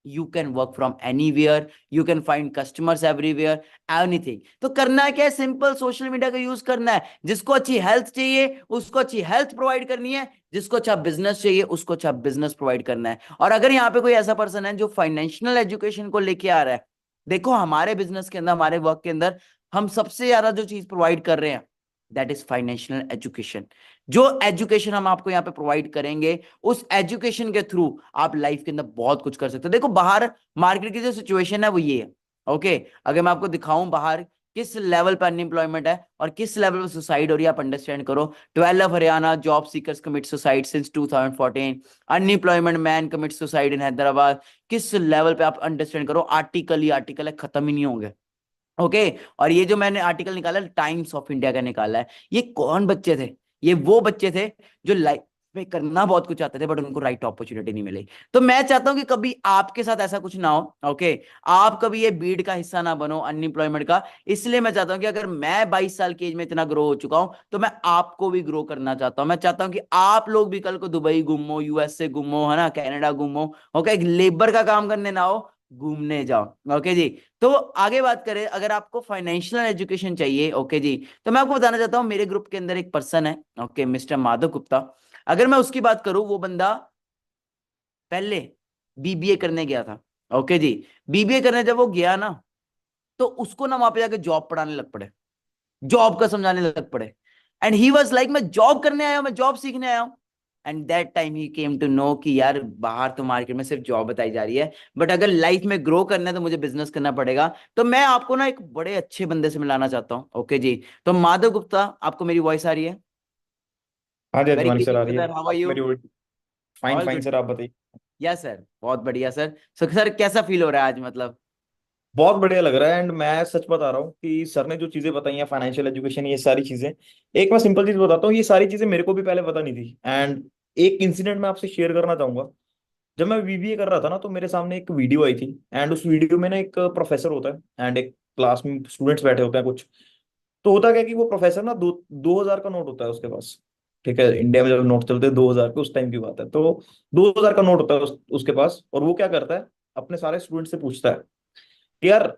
You can work from anywhere, you can find customers everywhere, anything। तो करना है क्या है? सिंपल सोशल मीडिया का यूज करना है। जिसको अच्छी हेल्थ चाहिए उसको अच्छी हेल्थ प्रोवाइड करनी है, जिसको अच्छा बिजनेस चाहिए उसको अच्छा बिजनेस प्रोवाइड करना है। और अगर यहाँ पे कोई ऐसा पर्सन है जो फाइनेंशियल एजुकेशन को लेके आ रहा है, देखो हमारे बिजनेस के अंदर, हमारे वर्क के अंदर हम सबसे ज्यादा जो चीज प्रोवाइड कर रहे हैं दैट इज फाइनेंशियल एजुकेशन। जो एजुकेशन हम आपको यहाँ पे प्रोवाइड करेंगे, उस एजुकेशन के थ्रू आप लाइफ के अंदर बहुत कुछ कर सकते हो। देखो बाहर मार्केट की जो सिचुएशन है वो ये है। ओके, अगर मैं आपको दिखाऊं बाहर किस लेवल पर अनएम्प्लॉयमेंट है और किस लेवल पर सुसाइड हो रही है, आप अंडरस्टैंड करो। 12 of Haryana job seekers commit suicide since 2014। Unemployment man commit suicide in Hyderabad. किस लेवल पे आप अंडरस्टैंड करो। आर्टिकल ही आर्टिकल है, खत्म ही नहीं होंगे। ओके और ये जो मैंने आर्टिकल निकाला टाइम्स ऑफ इंडिया का निकाला है, ये कौन बच्चे थे? ये वो बच्चे थे जो लाइफ में करना बहुत कुछ चाहते थे बट उनको राइट अपॉर्चुनिटी नहीं मिली। तो मैं चाहता हूं कि कभी आपके साथ ऐसा कुछ ना हो। ओके, आप कभी ये भीड़ का हिस्सा ना बनो अनएम्प्लॉयमेंट का। इसलिए मैं चाहता हूं कि अगर मैं 22 साल की एज में इतना ग्रो हो चुका हूं तो मैं आपको भी ग्रो करना चाहता हूं। मैं चाहता हूं कि आप लोग भी कल को दुबई घूमो, यूएसए घूमो, है ना, कनाडा घूमो। ओके, एक लेबर का काम करने ना हो, घूमने जाओ। ओके जी। तो आगे बात करें, अगर आपको फाइनेंशियल एजुकेशन चाहिए, ओके जी, तो मैं आपको बताना चाहता हूं मेरे ग्रुप के अंदर एक पर्सन है, ओके, मिस्टर माधव गुप्ता। अगर मैं उसकी बात करूं, वो बंदा पहले बीबीए करने गया था। ओके जी। बीबीए करने जब वो गया ना, तो उसको ना वहां पे जाके जॉब पढ़ाने लग पड़े, जॉब का समझाने लग पड़े। एंड ही वाज लाइक मैं जॉब करने आया हूं, मैं जॉब सीखने आया हूं। And that time he came to know कि यार बाहर तो मार्केट में सिर्फ जॉब बताई जा रही है, बट अगर लाइफ में ग्रो करना है तो मुझे बिजनेस करना पड़ेगा। तो मैं आपको ना एक बड़े अच्छे बंदे से मिलाना चाहता हूँ। ओके जी। तो माधव गुप्ता, आपको मेरी वॉइस आ रही है? हाँ जी, वेरी अजवानी सर आ ग्रीटिंग रही है। Sir, how are you? मेरी fine all fine good. Sir, आप बताइए। यस सर, बहुत बढ़िया सर। सो सर कैसा फील हो रहा है आज, मतलब? बहुत बढ़िया लग रहा है। एंड मैं सच बता रहा हूँ कि सर ने जो चीजें बताई हैं, फाइनेंशियल एजुकेशन, ये सारी चीजें, एक मैं सिंपल चीज बताता हूँ, ये सारी चीजें मेरे को भी पहले पता नहीं थी। एंड एक इंसिडेंट मैं आपसे शेयर करना चाहूंगा। जब मैं बीबीए कर रहा था ना, तो मेरे सामने एक वीडियो आई थी। एंड उस वीडियो में ना एक प्रोफेसर होता है एंड एक क्लास में स्टूडेंट्स बैठे होते हैं कुछ। तो होता क्या है कि वो प्रोफेसर ना 2000 का नोट होता है उसके पास। ठीक है, इंडिया में जब नोट चलते हैं 2000 के, उस टाइम की बात है। तो 2000 का नोट होता है उसके पास। और वो क्या करता है, अपने सारे स्टूडेंट से पूछता है कि यार,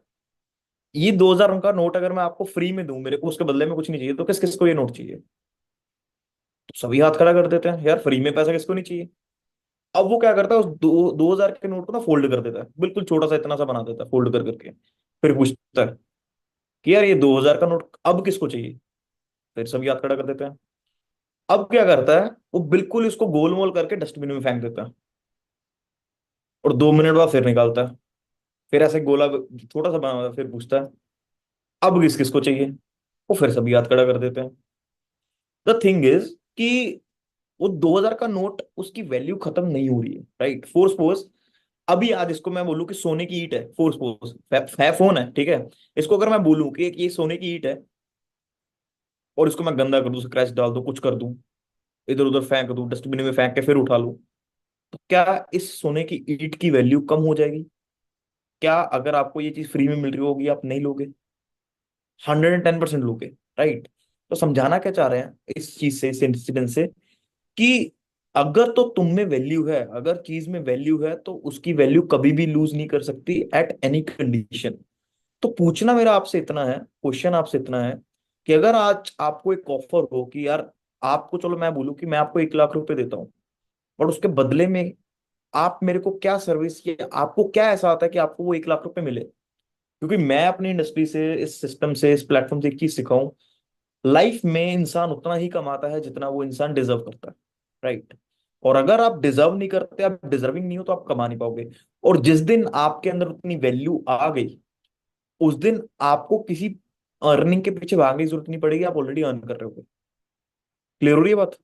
ये 2000 का नोट अगर मैं आपको फ्री में दूं, मेरे को उसके बदले में कुछ नहीं चाहिए, तो किस किस को ये नोट चाहिए? तो सभी हाथ खड़ा कर देते हैं, यार फ्री में पैसा किसको नहीं चाहिए। अब वो क्या करता है, उस 2000 के नोट को ना फोल्ड कर देता है, बिल्कुल छोटा सा इतना सा बना देता है फोल्ड कर करके। फिर पूछता है कि यार, ये 2000 का नोट अब किसको चाहिए? फिर सभी हाथ खड़ा कर देते हैं। अब क्या करता है, वो बिल्कुल इसको गोल मोल करके डस्टबिन में फेंक देता है। और 2 मिनट बाद फिर निकालता है। फिर ऐसे गोला छोटा सा बना हुआ है, फिर पूछता है अब किस किस को चाहिए? वो फिर सभी हाथ खड़ा कर देते हैं। द थिंग इज कि वो 2000 का नोट, उसकी वैल्यू खत्म नहीं हो रही है, राइट? फोर सपोज अभी आज इसको मैं बोलूं कि सोने की ईंट है, फोर सपोज है, फोन है, ठीक है। इसको अगर मैं बोलूं कि ये सोने की ईंट है, और इसको मैं गंदा कर दूं, स्क्रैच डाल दूं, कुछ कर दूं, इधर उधर फेंक दूं, डस्टबिन में फेंक के फिर उठा लूं, तो क्या इस सोने की ईंट की वैल्यू कम हो जाएगी? क्या अगर आपको ये चीज फ्री में मिल रही होगी, आप नहीं लोगे? 110% लोगे, राइट? तो समझाना क्या चाह रहे हैं इस चीज से, इस इंसिडेंट से, कि अगर तो तुम में वैल्यू है, अगर चीज में वैल्यू है, तो उसकी वैल्यू कभी भी लूज नहीं कर सकती एट एनी कंडीशन। तो पूछना मेरा आपसे इतना है, क्वेश्चन आपसे इतना है, कि अगर आज आपको एक ऑफर हो कि यार, आपको, चलो मैं बोलूं कि मैं आपको 1 लाख रुपए देता हूँ, और उसके बदले में आप मेरे को क्या सर्विस, या आपको क्या ऐसा आता है कि आपको वो 1 लाख रुपए मिले? क्योंकि मैं अपनी इंडस्ट्री से, इस सिस्टम से, इस प्लेटफॉर्म से एक चीज सिखाऊं, लाइफ में इंसान उतना ही कमाता है जितना वो इंसान डिजर्व करता है, राइट। और अगर आप डिजर्व नहीं करते, आप डिजर्विंग नहीं हो, तो आप कमा नहीं पाओगे। और जिस दिन आपके अंदर उतनी वैल्यू आ गई, उस दिन आपको किसी अर्निंग के पीछे भागने की जरूरत नहीं पड़ेगी, आप ऑलरेडी अर्न कर रहे होगे। क्लियर हो रही है बात?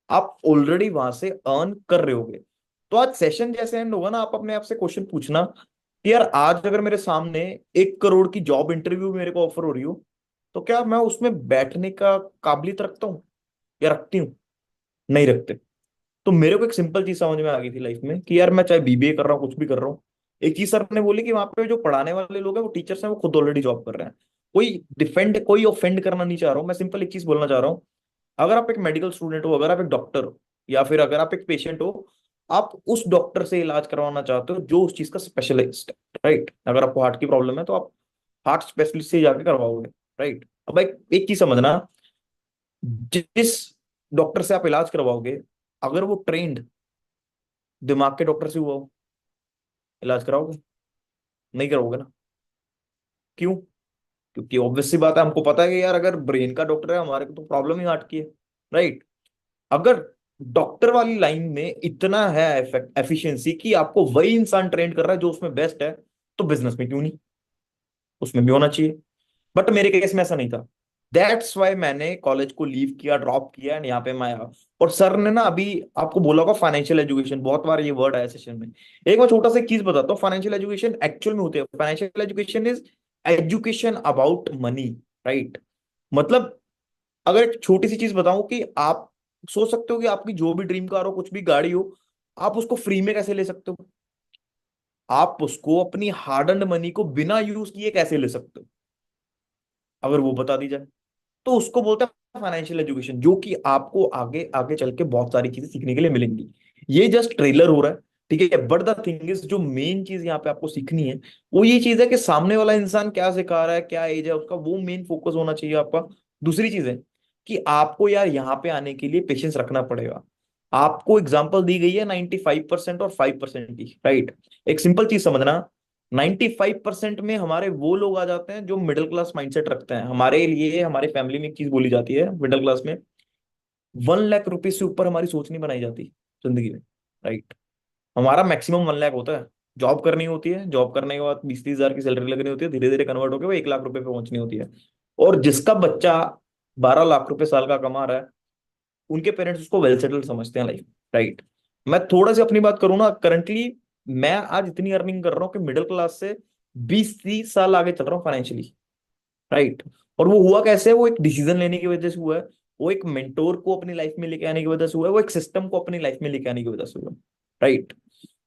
आप ऑलरेडी वहां से अर्न कर रहे होगे। तो आज सेशन जैसे एंड होगा ना, आप अपने आप से क्वेश्चन पूछना कि यार आज अगर मेरे सामने 1 करोड़ की जॉब इंटरव्यू मेरे को ऑफर हो रही हो, तो क्या मैं उसमें बैठने का काबिलियत रखता हूँ या रखती हूँ? नहीं रखते। तो मेरे को एक सिंपल चीज समझ में आ गई थी लाइफ में कि यार मैं चाहे बीबीए कर रहा हूँ, कुछ भी कर रहा हूँ, एक चीज सर ने बोली कि वहां पे जो पढ़ाने वाले लोग हैं वो टीचर्स हैं, वो खुद ऑलरेडी जॉब कर रहे हैं। कोई ऑफेंड करना नहीं चाह रहा हूँ, मैं सिंपल एक चीज बोलना चाह रहा हूँ। अगर आप एक मेडिकल स्टूडेंट हो, अगर आप एक डॉक्टर हो, या फिर अगर आप एक पेशेंट हो, आप उस डॉक्टर से इलाज करवाना चाहते हो जो उस चीज का स्पेशलिस्ट है, राइट। अगर आपको हार्ट की प्रॉब्लम है तो आप हार्ट स्पेशलिस्ट से जाके करवाओगे, राइट। अब एक चीज समझना, जिस डॉक्टर से आप इलाज करवाओगे, अगर वो ट्रेंड दिमाग के डॉक्टर से हुआ हो, इलाज कराओगे? नहीं कराओगे ना। क्यों? क्योंकि ऑब्वियस सी बात है, हमको पता है कि यार अगर ब्रेन का डॉक्टर है, हमारे को तो प्रॉब्लम ही हार्ट की है, राइट। अगर डॉक्टर वाली लाइन में इतना है एफिशिएंसी कि आपको वही इंसान ट्रेन कर रहा है जो उसमें बेस्ट है, तो बिजनेस में क्यों नहीं? उसमें भी होना चाहिए। बट मेरे केस में ऐसा नहीं था। दैट्स वाई मैंने कॉलेज को लीव किया, ड्रॉप किया एंड यहाँ पे मैं आया। और सर ने ना अभी आपको बोला होगा फाइनेंशियल एजुकेशन, बहुत बार ये वर्ड आया सेशन में। एक बार छोटा सा एक चीज बताता हूँ, फाइनेंशियल एजुकेशन एक्चुअल में होती है, financial education is education about money, right. मतलब अगर एक छोटी सी चीज बताऊं कि आप सोच सकते हो कि आपकी जो भी ड्रीम कार हो, कुछ भी गाड़ी हो, आप उसको फ्री में कैसे ले सकते हो? आप उसको अपनी हार्ड अर्न्ड मनी को बिना यूज किए कैसे ले सकते हो? अगर वो बता दी जाए तो उसको बोलते हैं फाइनेंशियल एजुकेशन, जो कि आपको आगे आगे चल के बहुत सारी चीजें सीखने के लिए मिलेंगी। ये जस्ट ट्रेलर हो रहा है, ठीक है। बट द थिंग इज, जो मेन चीज यहाँ पे आपको सीखनी है वो ये चीज है कि सामने वाला इंसान क्या सिखा रहा है, क्या एज है उसका, वो मेन फोकस होना चाहिए आपका। दूसरी चीज है कि आपको यार यहाँ पे आने के लिए पेशेंस रखना पड़ेगा। आपको एग्जाम्पल दी गई है 95% और 5% की, राइट। एक सिंपल चीज समझना, 95% में हमारे वो लोग आ जाते हैं जो मिडिल क्लास माइंडसेट रखते हैं। हमारे लिए, हमारे फैमिली में एक चीज बोली जाती है मिडिल क्लास में, 1 लाख रुपए से ऊपर हमारी सोच नहीं बनाई जाती जिंदगी में, राइट। हमारा मैक्सिमम 1 लाख होता है। जॉब करनी होती है, जॉब करने के बाद 20-30 हजार की सैलरी लगनी होती है, धीरे धीरे कन्वर्ट होकर वो 1 लाख रुपए पे पहुंचनी होती है। और जिसका बच्चा 12 लाख रुपए साल का कमा रहा है, उनके पेरेंट्स उसको वेल सेटल्ड समझते हैं लाइफ, राइट। मैं थोड़ा सी अपनी बात करूँ ना, करंटली मैं आज इतनी अर्निंग कर रहा हूँ कि मिडिल क्लास से 20-30 साल आगे चल रहा हूँ फाइनेंशियली, राइट। और वो हुआ कैसे? वो एक डिसीजन लेने की वजह से हुआ है, वो एक मेंटोर को अपनी लाइफ में लेके आने की वजह से हुआ है, वो एक सिस्टम को अपनी लाइफ में लेके आने की वजह से हुआ है, right.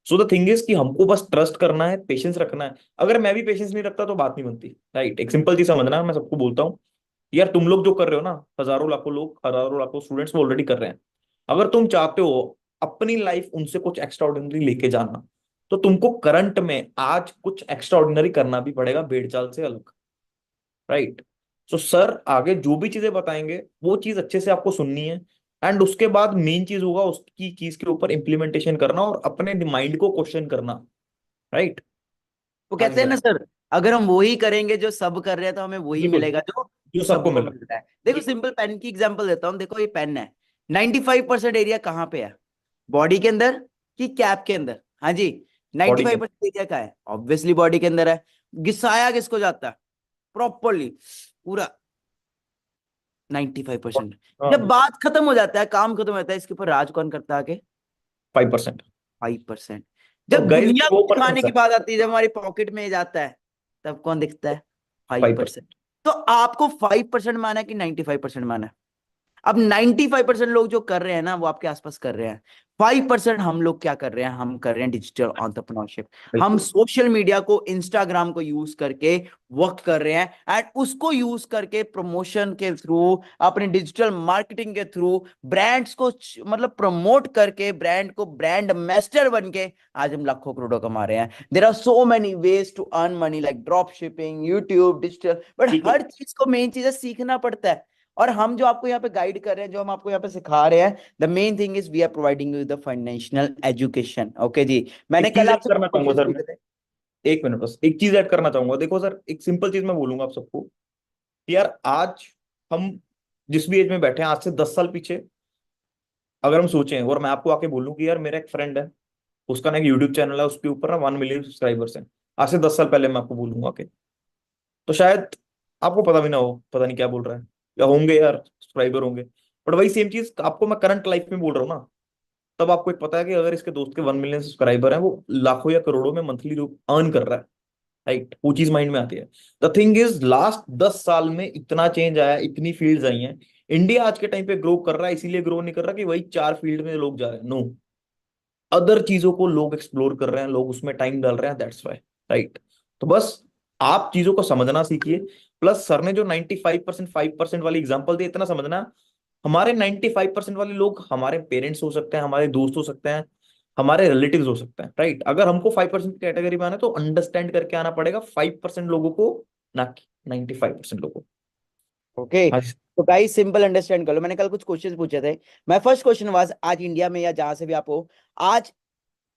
So the thing is कि हमको बस ट्रस्ट करना है, पेशेंस रखना है। अगर मैं भी पेशेंस नहीं रखता तो बात नहीं बनती, राइट। एक सिंपल चीज समझना, मैं सबको बोलता हूँ, यार तुम लोग जो कर रहे हो ना, हजारों लाखों लोग, हजारों लाखों स्टूडेंट्स वो ऑलरेडी कर रहे हैं। अगर तुम चाहते हो अपनी लाइफ उनसे कुछ एक्स्ट्रा ऑर्डिनरी लेके जाना, तो तुमको करंट में आज कुछ एक्स्ट्रा ऑर्डिनरी करना भी पड़ेगा, भेड़ चाल से अलग, राइट। सो सर आगे जो भी चीजें बताएंगे वो चीज अच्छे से आपको सुननी है। एंड उसके बाद मेन चीज होगा उसकी चीज के ऊपर इंप्लीमेंटेशन करना और अपने माइंड को क्वेश्चन करना, राइट। वो हाँ जी कहते हैं सर। ना सर, अगर हम वही करेंगे जो सब कर रहे हैं तो हमें वही बिल्कुल, मिलेगा जो जो सबको सबको मिल रहा मिलता है। देखो है। सिंपल पेन की एग्जांपल देता हूँ। देखो ये पेन है, 95% एरिया कहाँ पे है? बॉडी के अंदर कि कैप के अंदर? हाँ जी, बॉडी 95% एरिया का है, ऑब्वियसली बॉडी के अंदर है। घिसाया किसको जाता है प्रॉपरली? पूरा 95%। जब हाँ, बात खत्म हो जाता है, काम खत्म हो जाता है, इसके ऊपर राज कौन करता है आगे? 5%। 5%। तो जब गाइस दुनिया को वो दिखाने की परसेंट, बात आती है, जब हमारी पॉकेट में जाता है, तब कौन दिखता है? फाइव 5%। परसेंट तो आपको 5% माना है कि 95% माना है? अब 95% लोग जो कर रहे हैं ना, वो आपके आसपास कर रहे हैं। 5% हम लोग क्या कर रहे हैं? हम कर रहे हैं डिजिटल एंटरप्रेन्योरशिप। हम बिल्कुल। सोशल मीडिया को, इंस्टाग्राम को यूज करके वर्क कर रहे हैं, एंड उसको यूज करके प्रमोशन के थ्रू, अपने डिजिटल मार्केटिंग के थ्रू ब्रांड्स को मतलब प्रमोट करके, ब्रांड को ब्रांड एम्बेसडर बन के आज हम लाखों करोड़ों कमा रहे हैं। There are so many ways to earn money, like drop shipping, YouTube, digital. But बिल्कुल। हर चीज को मेन चीज है सीखना पड़ता है। और हम जो आपको यहाँ पे गाइड कर रहे हैं, जो हम आपको यहाँ पे सिखा रहे हैं, the main thing is we are providing you the financial education. Okay जी, मैंने एक चीज कल ऐड आपसे करना चाहूंगा क्वेश्चन सर मैं, पूछे थे। 1 मिनट बस, एक चीज ऐड करना चाहूंगा। देखो सर, एक सिंपल चीज मैं बोलूंगा आप सबको कि यार आज हम जिस भी एज में बैठे हैं, आज से 10 साल पीछे अगर हम सोचें और मैं आपको आके बोलूं कि यार मेरा एक फ्रेंड है, उसका ना एक यूट्यूब चैनल है, उसके ऊपर ना 1 मिलियन सब्सक्राइबर्स हैं, आज से 10 साल पहले मैं आपको बोलूंगा कि तो शायद आपको पता भी ना हो, पता नहीं क्या बोल रहा है, या होंगे यार सब्सक्राइबर होंगे, बट वही सेम चीज आपको मैं करंट लाइफ में बोल रहा हूँ ना, तब आपको एक पता है कि अगर इसके दोस्त के 1 मिलियन सब्सक्राइबर हैं, वो लाखों या करोड़ों में मंथली अर्न कर रहा है, राइट, वो चीज माइंड में आती है। द थिंग इज लास्ट 10 साल में इतना चेंज आया, इतनी फील्ड्स आई हैं। इंडिया आज के टाइम पे ग्रो कर रहा है, इसीलिए ग्रो नहीं कर रहा कि वही 4 फील्ड में लोग जा रहे हैं, नो, अदर चीजों को लोग एक्सप्लोर कर रहे हैं, लोग उसमें टाइम डाल रहे हैं, दैट्स वाई, राइट। तो बस आप चीजों को समझना सीखिए। प्लस सर ने जो 95% 5% वाली एग्जांपल दी, इतना समझना, हमारे 95% वाले लोग हमारे पेरेंट्स हो सकते हैं, हमारे दोस्त हो सकते हैं, हमारे रिलेटिव्स हो सकते हैं, राइट। अगर हमको 5% कैटेगरी में आना है तो अंडरस्टैंड करके आना पड़ेगा 5% लोगों को, ना कि 95% लोगों को। ओके, हाँ जी। तो गाइस सिंपल अंडरस्टैंड कर लो। मैंने कल कुछ क्वेश्चंस पूछे थे। माय फर्स्ट क्वेश्चन वाज, आज इंडिया में या जहां से भी आप हो, आज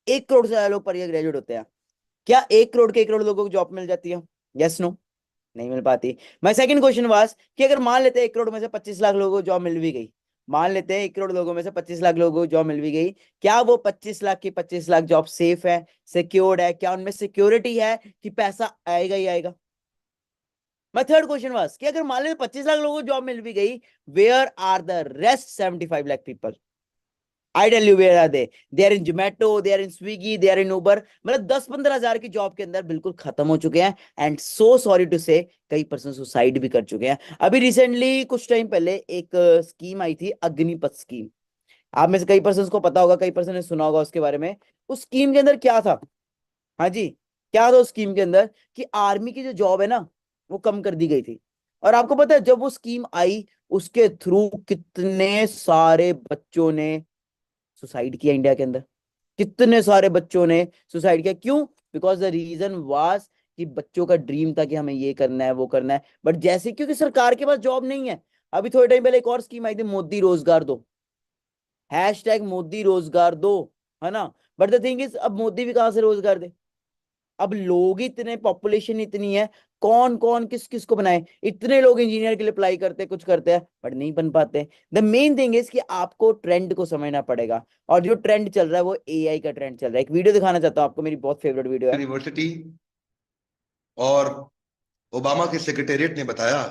1 करोड़ से ज्यादा लोग पर ईयर ग्रेजुएट होते हैं। क्या 1 करोड़ के 1 करोड़ लोगों को जॉब मिल जाती है? Yes no? नहीं मिल पाती। माय सेकंड क्वेश्चन वाज कि अगर मान लेते हैं 1 करोड़ में से 25 लाख लोगों को जॉब मिल भी गई, मान लेते हैं 1 करोड़ लोगों में से 25 लाख लोगों को जॉब मिल भी गई, क्या वो 25 लाख की 25 लाख जॉब सेफ है, सिक्योर्ड है? क्या उनमें सिक्योरिटी है कि पैसा आएगा ही आएगा? माय थर्ड क्वेश्चन वाज कि अगर मान लो 25 लाख लोगों को जॉब मिल भी गई, where are the rest 75 lakh people? I tell you where are they? They are in Zomato, they are in Swiggy, they are in Uber। मतलब 10-15 हजार की जॉब के अंदर बिल्कुल खत्म हो चुके हैं। एंड सो सॉरी टू से, कई पर्सन सुसाइड भी कर चुके हैं। अभी रिसेंटली कुछ टाइम पहले एक स्कीम आई थी, अग्निपथ स्कीम। आप में से कई पर्सन को पता होगा, कई पर्सन ने सुना होगा उसके बारे में। उस स्कीम के अंदर क्या था? हाँ जी, क्या था उस स्कीम के अंदर? कि आर्मी की जो जॉब है ना, वो कम कर दी गई थी। और आपको पता है जब वो स्कीम आई, उसके थ्रू कितने सारे बच्चों ने सुसाइड किया इंडिया के अंदर। कितने सारे बच्चों ने सुसाइड किया, क्यों? बिकॉज द रीजन वाज कि बच्चों का ड्रीम था कि हमें ये करना है, वो करना है, बट जैसे क्योंकि सरकार के पास जॉब नहीं है। अभी थोड़े टाइम पहले एक और स्कीम आई थी, मोदी रोजगार दो, हैशटैग मोदी रोजगार दो, है ना। बट द थिंग इज, अब मोदी भी कहां से रोजगार दे? अब लोग ही इतने, पॉपुलेशन इतनी है, कौन कौन किस किस को बनाए? इतने लोग इंजीनियर के लिए अप्लाई करते, कुछ करते हैं, बट नहीं बन पाते। द मेन थिंग इज कि आपको ट्रेंड को समझना पड़ेगा। और जो ट्रेंड चल रहा है वो एआई का ट्रेंड चल रहा है। एक वीडियो दिखाना चाहता हूँ आपको, मेरी बहुत फेवरेट वीडियो है। यूनिवर्सिटी और ओबामा के सेक्रेटेरिएट ने बताया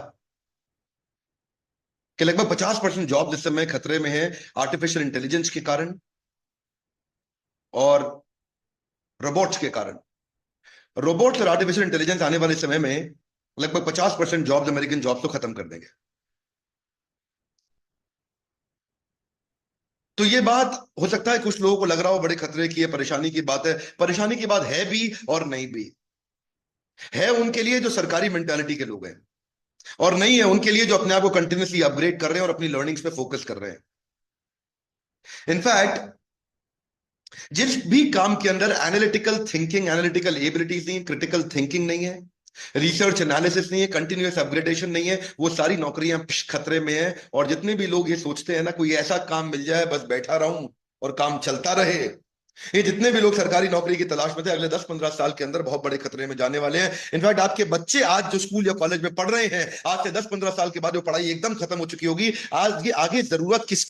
कि लगभग 50% जॉब इस समय खतरे में है आर्टिफिशियल इंटेलिजेंस के कारण और रोबोट्स के कारण। रोबोट्स और आर्टिफिशियल इंटेलिजेंस आने वाले समय में लगभग 50% जॉब्स, अमेरिकन जॉब्स, तो खत्म कर देंगे। तो ये बात हो सकता है कुछ लोगों को लग रहा हो बड़े खतरे की है, परेशानी की बात है। परेशानी की बात है भी और नहीं भी। है उनके लिए जो सरकारी मेंटालिटी के लोग हैं, और नहीं है उनके लिए जो अपने आप को कंटिन्यूसली अपग्रेड कर रहे हैं और अपनी लर्निंग्स पे फोकस कर रहे हैं। इनफैक्ट जिस भी काम के अंदर एनालिटिकल थिंकिंग, एनालिटिकल एबिलिटीज नहीं है, क्रिटिकल थिंकिंग नहीं है, रिसर्च एनालिसिस नहीं है, कंटिन्यूअस अपग्रेडेशन नहीं है, वो सारी नौकरियां खतरे में है। और जितने भी लोग ये सोचते हैं ना कोई ऐसा काम मिल जाए बस बैठा रहूं और काम चलता रहे, ये जितने भी लोग सरकारी नौकरी की तलाश में थे, अगले 10-15 साल के अंदर बहुत बड़े खतरे में जाने वाले हैं। इनफैक्ट आपके बच्चे आज जो स्कूल या कॉलेज में पढ़ रहे हैं, आज से 10-15 साल के बाद वो पढ़ाई एकदम खत्म हो चुकी होगी। आज ये आगे जरूरत किस।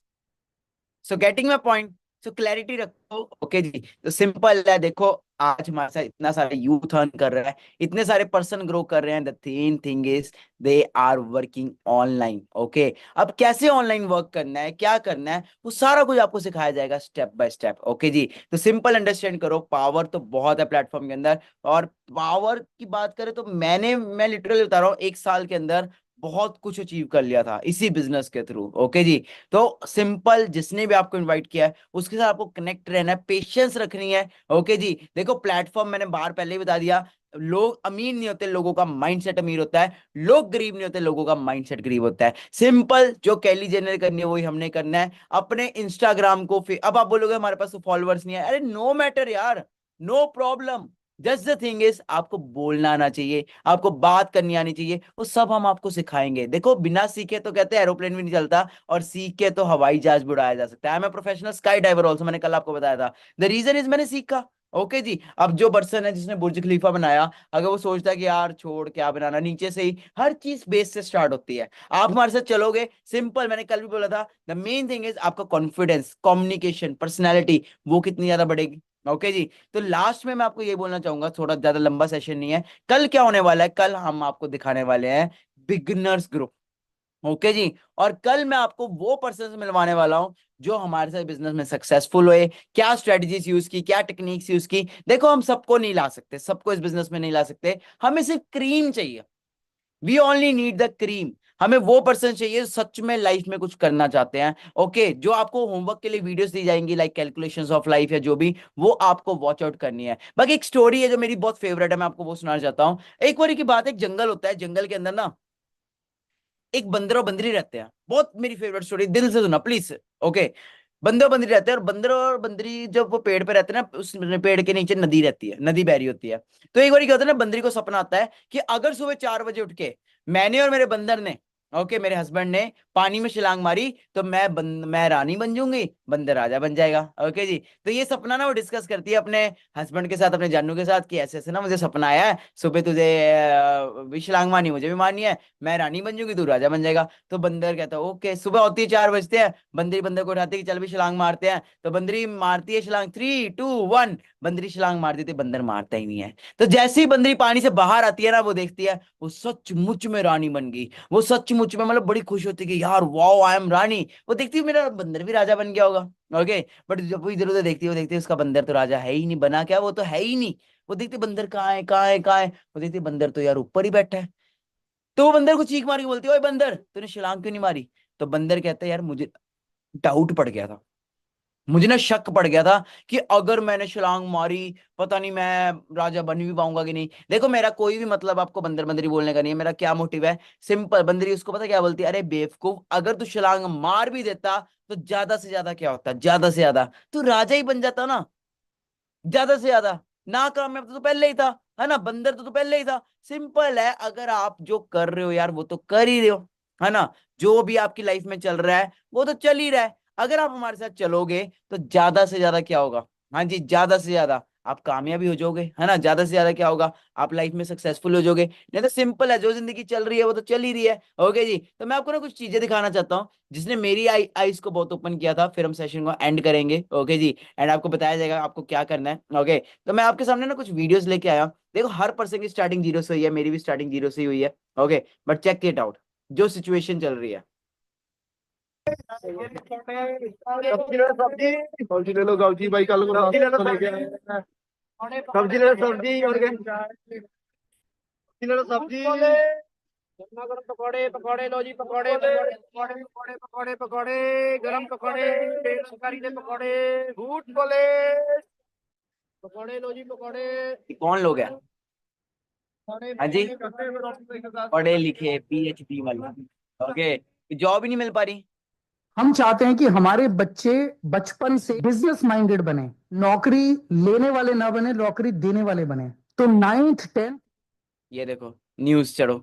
So getting my point. So clarity रखो। ओके जी, तो सिंपल है। देखो, आज हमारे साथ इतना सारा यूथ अर्न कर रहा है, इतने सारे पर्सन ग्रो कर रहे हैं। The thing is they are working online. Okay, अब कैसे ऑनलाइन वर्क करना है, क्या करना है, वो सारा कुछ आपको सिखाया जाएगा स्टेप बाय स्टेप। ओके जी, तो सिंपल अंडरस्टैंड करो, पावर तो बहुत है प्लेटफॉर्म के अंदर। और पावर की बात करें तो मैं लिटरली बता रहा हूँ, 1 साल के अंदर बहुत कुछ अचीव कर लिया था इसी बिजनेस के थ्रू। ओके जी, तो सिंपल, जिसने भी आपको इनवाइट किया है उसके साथ आपको कनेक्ट रहना है, पेशेंस रखनी है। ओके जी, देखो प्लेटफॉर्म मैंने बाहर पहले ही बता दिया, लोग अमीर नहीं होते, लोगों का माइंडसेट अमीर होता है। लोग गरीब नहीं होते, लोगों का माइंडसेट गरीब होता है। सिंपल, जो कैली जेनर करनी है वही हमने करना है। अपने इंस्टाग्राम को अब आप बोलोगे हमारे पास तो फॉलोअर्स नहीं है, अरे नो मैटर यार, no problem. Just the thing is, आपको बोलना आना चाहिए, आपको बात करनी आनी चाहिए, वो सब हम आपको सिखाएंगे। देखो, बिना सीखे तो कहते हैं एरोप्लेन भी नहीं चलता, और सीख के तो हवाई जहाज भी उड़ाया जा सकता है। मैं प्रोफेशनल स्काई डाइवर ऑल्सो, मैंने कल आपको बताया था। द रीजन इज, मैंने सीखा। ओके जी। अब जो पर्सन है जिसने बुर्ज खलीफा बनाया, अगर वो सोचता है कि यार छोड़ क्या बनाना, नीचे से ही हर चीज बेस से स्टार्ट होती है। आप हमारे साथ चलोगे, सिंपल, मैंने कल भी बोला था, द मेन थिंग इज आपका कॉन्फिडेंस, कम्युनिकेशन, पर्सनैलिटी, वो कितनी ज्यादा बढ़ेगी। ओके जी। तो लास्ट में मैं आपको ये बोलना चाहूंगा, थोड़ा ज्यादा लंबा सेशन नहीं है, कल क्या होने वाला है, कल हम आपको दिखाने वाले हैं बिगिनर्स ग्रुप। ओके जी। और कल मैं आपको वो पर्सन मिलवाने वाला हूं जो हमारे साथ बिजनेस में सक्सेसफुल हुए, क्या स्ट्रेटजीज यूज की, क्या टेक्निक्स यूज की। देखो हम सबको नहीं ला सकते, सबको इस बिजनेस में नहीं ला सकते, हमें सिर्फ क्रीम चाहिए। We only need the cream. हमें वो पर्सन चाहिए जो सच में लाइफ में कुछ करना चाहते हैं। ओके, जो आपको होमवर्क के लिए वीडियोस दी जाएंगी, लाइक कैलकुलेशंस ऑफ लाइफ या जो भी, वो आपको वॉच आउट करनी है। बाकी एक स्टोरी है जो मेरी बहुत फेवरेट है, मैं आपको वो सुनाना चाहता हूँ। एक बार की बात है, एक जंगल होता है, जंगल के अंदर ना एक बंदर और बंदरी रहते हैं। बहुत मेरी फेवरेट स्टोरी, दिल से सुना प्लीज। ओके, बंदर और बंदरी रहते हैं, और बंदर और बंदरी जब वो पेड़ पे रहते हैं ना, उस पेड़ के नीचे नदी रहती है, नदी बह रही होती है। तो एक बार क्या होता है ना, बंदरी को सपना आता है कि अगर सुबह 4 बजे उठ के मैंने और मेरे बंदर ने, ओके, मेरे हस्बैंड ने पानी में छलांग मारी, तो मैं रानी बन जाऊंगी, बंदर राजा बन जाएगा। ओके जी। तो ये सपना ना वो डिस्कस करती है अपने हस्बैंड के साथ, अपने जानू के साथ, कि ऐसे ऐसे ना मुझे सपना आया है, सुबह तुझे भी छलांग मारनी, मुझे भी मारनी है, मैं रानी बन जाऊंगी, तू राजा बन जाएगा। तो बंदर कहता है ओके। सुबह होती है, 4 बजते हैं, बंदरी बंदर को उठाती है कि चल भी छलांग मारते हैं। तो बंदरी मारती है छलांग, 3 2 1, बंदरी छलांग मार देती है, बंदर मारता ही नहीं है। तो जैसे ही बंदरी पानी से बाहर आती है ना, वो देखती है वो सचमुच में रानी बन गई। वो सचमुच में मतलब बड़ी खुश होती है कि यार वाओ आई एम रानी। वो देखती है मेरा बंदर भी राजा बन गया होगा। ओके, बट जब वो इधर उधर देखती है, वो देखती है उसका बंदर तो राजा है ही नहीं, बना क्या, वो तो है ही नहीं। वो देखती है बंदर कहाँ है, कहाँ है, कहाँ है। वो देखती है बंदर तो यार ऊपर ही बैठा है। तो वो बंदर को चीख मार के बोलती है, ओए बंदर, तूने छलांग क्यों नहीं मारी। तो बंदर कहता है यार मुझे डाउट पड़ गया था, मुझे ना शक पड़ गया था कि अगर मैंने छलांग मारी, पता नहीं मैं राजा बन भी पाऊंगा कि नहीं। देखो मेरा कोई भी मतलब आपको बंदर बंदरी बोलने का नहीं है, मेरा क्या मोटिव है, सिंपल। बंदरी उसको पता क्या बोलती है, अरे बेवकूफ, अगर तू छलांग मार भी देता तो ज्यादा से ज्यादा क्या होता, ज्यादा से ज्यादा तू राजा ही बन जाता ना, ज्यादा से ज्यादा। नाकामयाब तो तू पहले ही था, है ना, बंदर तो तू पहले ही था। सिंपल है, अगर आप जो कर रहे हो यार वो तो कर ही रहे हो, है ना। जो भी आपकी लाइफ में चल रहा है वो तो चल ही रहा है। अगर आप हमारे साथ चलोगे तो ज्यादा से ज्यादा क्या होगा, हाँ जी, ज्यादा से ज्यादा आप कामयाबी हो जाओगे, है ना। ज्यादा से ज्यादा क्या होगा, आप लाइफ में सक्सेसफुल हो जाओगे। नहीं तो सिंपल है, जो जिंदगी चल रही है वो तो चल ही रही है। ओके जी। तो मैं आपको ना कुछ चीजें दिखाना चाहता हूँ जिसने मेरी आईज को बहुत ओपन किया था, फिर हम सेशन को एंड करेंगे। Okay ji. एंड आपको बताया जाएगा आपको क्या करना है। ओके, तो मैं आपके सामने ना कुछ वीडियोस लेके आया। देखो हर पर्सन की स्टार्टिंग जीरो से हुई है, मेरी भी स्टार्टिंग जीरो से ही हुई है। Okay, but check it out, जो सिचुएशन चल रही है। सब्जी ले लो सब्जी भाई, कल को सब्जी ले लो, लेके आए। सब्जी ले लो सब्जी, और क्या, सब्जी ले लो सब्जी। गरमा गरम पकौड़े, पकौड़े लो जी, पकौड़े पकौड़े पकौड़े पकौड़े पकौड़े पकौड़े, गरम पकौड़े, सरकारी के पकौड़े, झूठ बोले, पकौड़े लो जी पकौड़े। ये कौन लोग हैं, हाँ जी, पढ़े लिखे PhD वाले। ओके, जॉब ही नहीं मिल पा रही। हम चाहते हैं कि हमारे बच्चे बचपन से बिजनेस माइंडेड बने, नौकरी लेने वाले ना बने, नौकरी देने वाले बने। तो 9th 10th ये देखो न्यूज चढ़ो।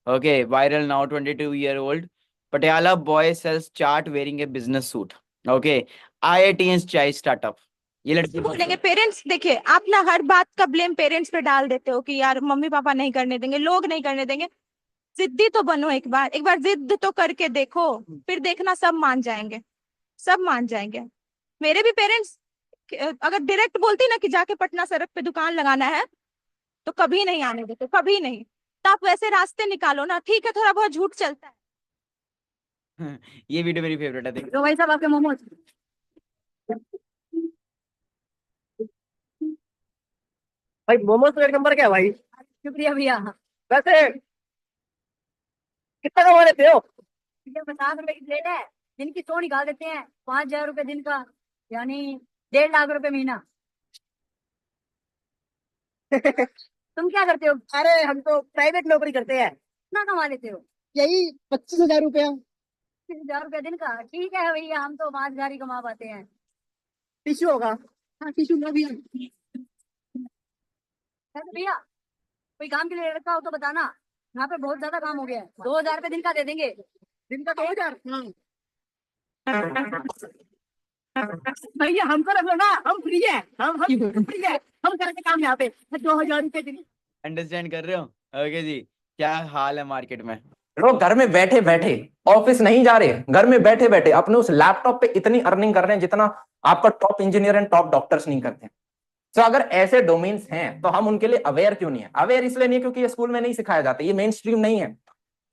Okay, viral now, 22-year-old Patiala boy sells chart wearing a business suit. Okay, IITians chai startup. ये लड़की बोलेंगे पेरेंट्स, देखिए आप ना हर बात का ब्लेम पेरेंट्स पे डाल देते हो कि यार मम्मी पापा नहीं करने देंगे, लोग नहीं करने देंगे। जिद्दी तो बनो, एक बार जिद तो करके देखो, फिर देखना सब मान जाएंगे, सब मान जाएंगे। मेरे भी पेरेंट्स अगर डायरेक्ट बोलती ना कि जाके पटना सड़क पे दुकान लगाना है, तो कभी नहीं आने देते, कभी नहीं। तो आप वैसे रास्ते निकालो ना, ठीक है थोड़ा बहुत झूठ चलता है। ये वीडियो मेरी फेवरेट है, देखो। तो भाई साहब आपके मोमोज। भाई मोमोज तो एक नंबर क्या है भाई। शुक्रिया भैया। वैसे कितना कमा लेते हो। ये 50 रुपए की प्लेट है, दिन की 100 निकाल देते हैं, 5,000 रुपए दिन का, यानी 1.5 लाख रुपए महीना। तुम क्या करते हो। अरे हम तो प्राइवेट नौकरी करते हैं। कितना कमा लेते हो। यही 25,000 रुपया। 30,000 रुपए दिन का, ठीक है भैया, हम तो 5,000 ही कमा पाते हैं। टिश्यू होगा। हाँ टिशू में भी है। वैसे भैया कोई काम के लिए रखा हो तो बताना, यहाँ पे बहुत ज्यादा काम हो गया है, 2,000 रुपए दिन का दे देंगे। दिन का 2,000। भैया हमको रख लो ना, हम फ्री है, हम फ्री है। हम करते काम यहाँ पे 2000 रुपए दिन। अंडरस्टैंड कर रहे हो? ओके जी, क्या हाल है मार्केट में। लोग घर में बैठे बैठे, ऑफिस नहीं जा रहे, घर में बैठे बैठे अपने उस लैपटॉप पे इतनी अर्निंग कर रहे हैं जितना आपका top engineer and top doctors नहीं करते। तो अगर ऐसे डोमेन्स हैं तो हम उनके लिए अवेयर क्यों नहीं है? अवेयर इसलिए नहीं है क्योंकि ये स्कूल में नहीं सिखाया जाता, ये मेन स्ट्रीम नहीं है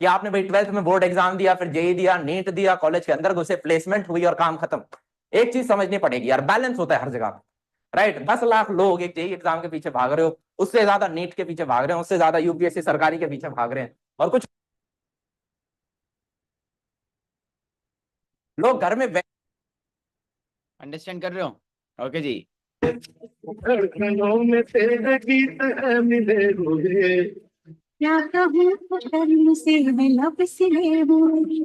कि आपने भाई 12th में बोर्ड एग्जाम दिया, फिर जेई दिया, नीट दिया, कॉलेज के अंदर घुसे, प्लेसमेंट हुई और काम खत्म। एक चीज समझनी पड़ेगी यार, बैलेंस होता है हर जगह पे, राइट? 10 लाख लोग एक जेई एग्जाम के पीछे भाग रहे हो, उससे ज्यादा नीट के पीछे भाग रहे हैं, उससे ज्यादा यूपीएससी सरकारी के पीछे भाग रहे हैं, और कुछ लोग घर में अंडरस्टैंड कर रहे हो? ओके जी, में तेरे गीत है मिले हुए। क्या कहूँ तो शर्म से मैं लब से बोली।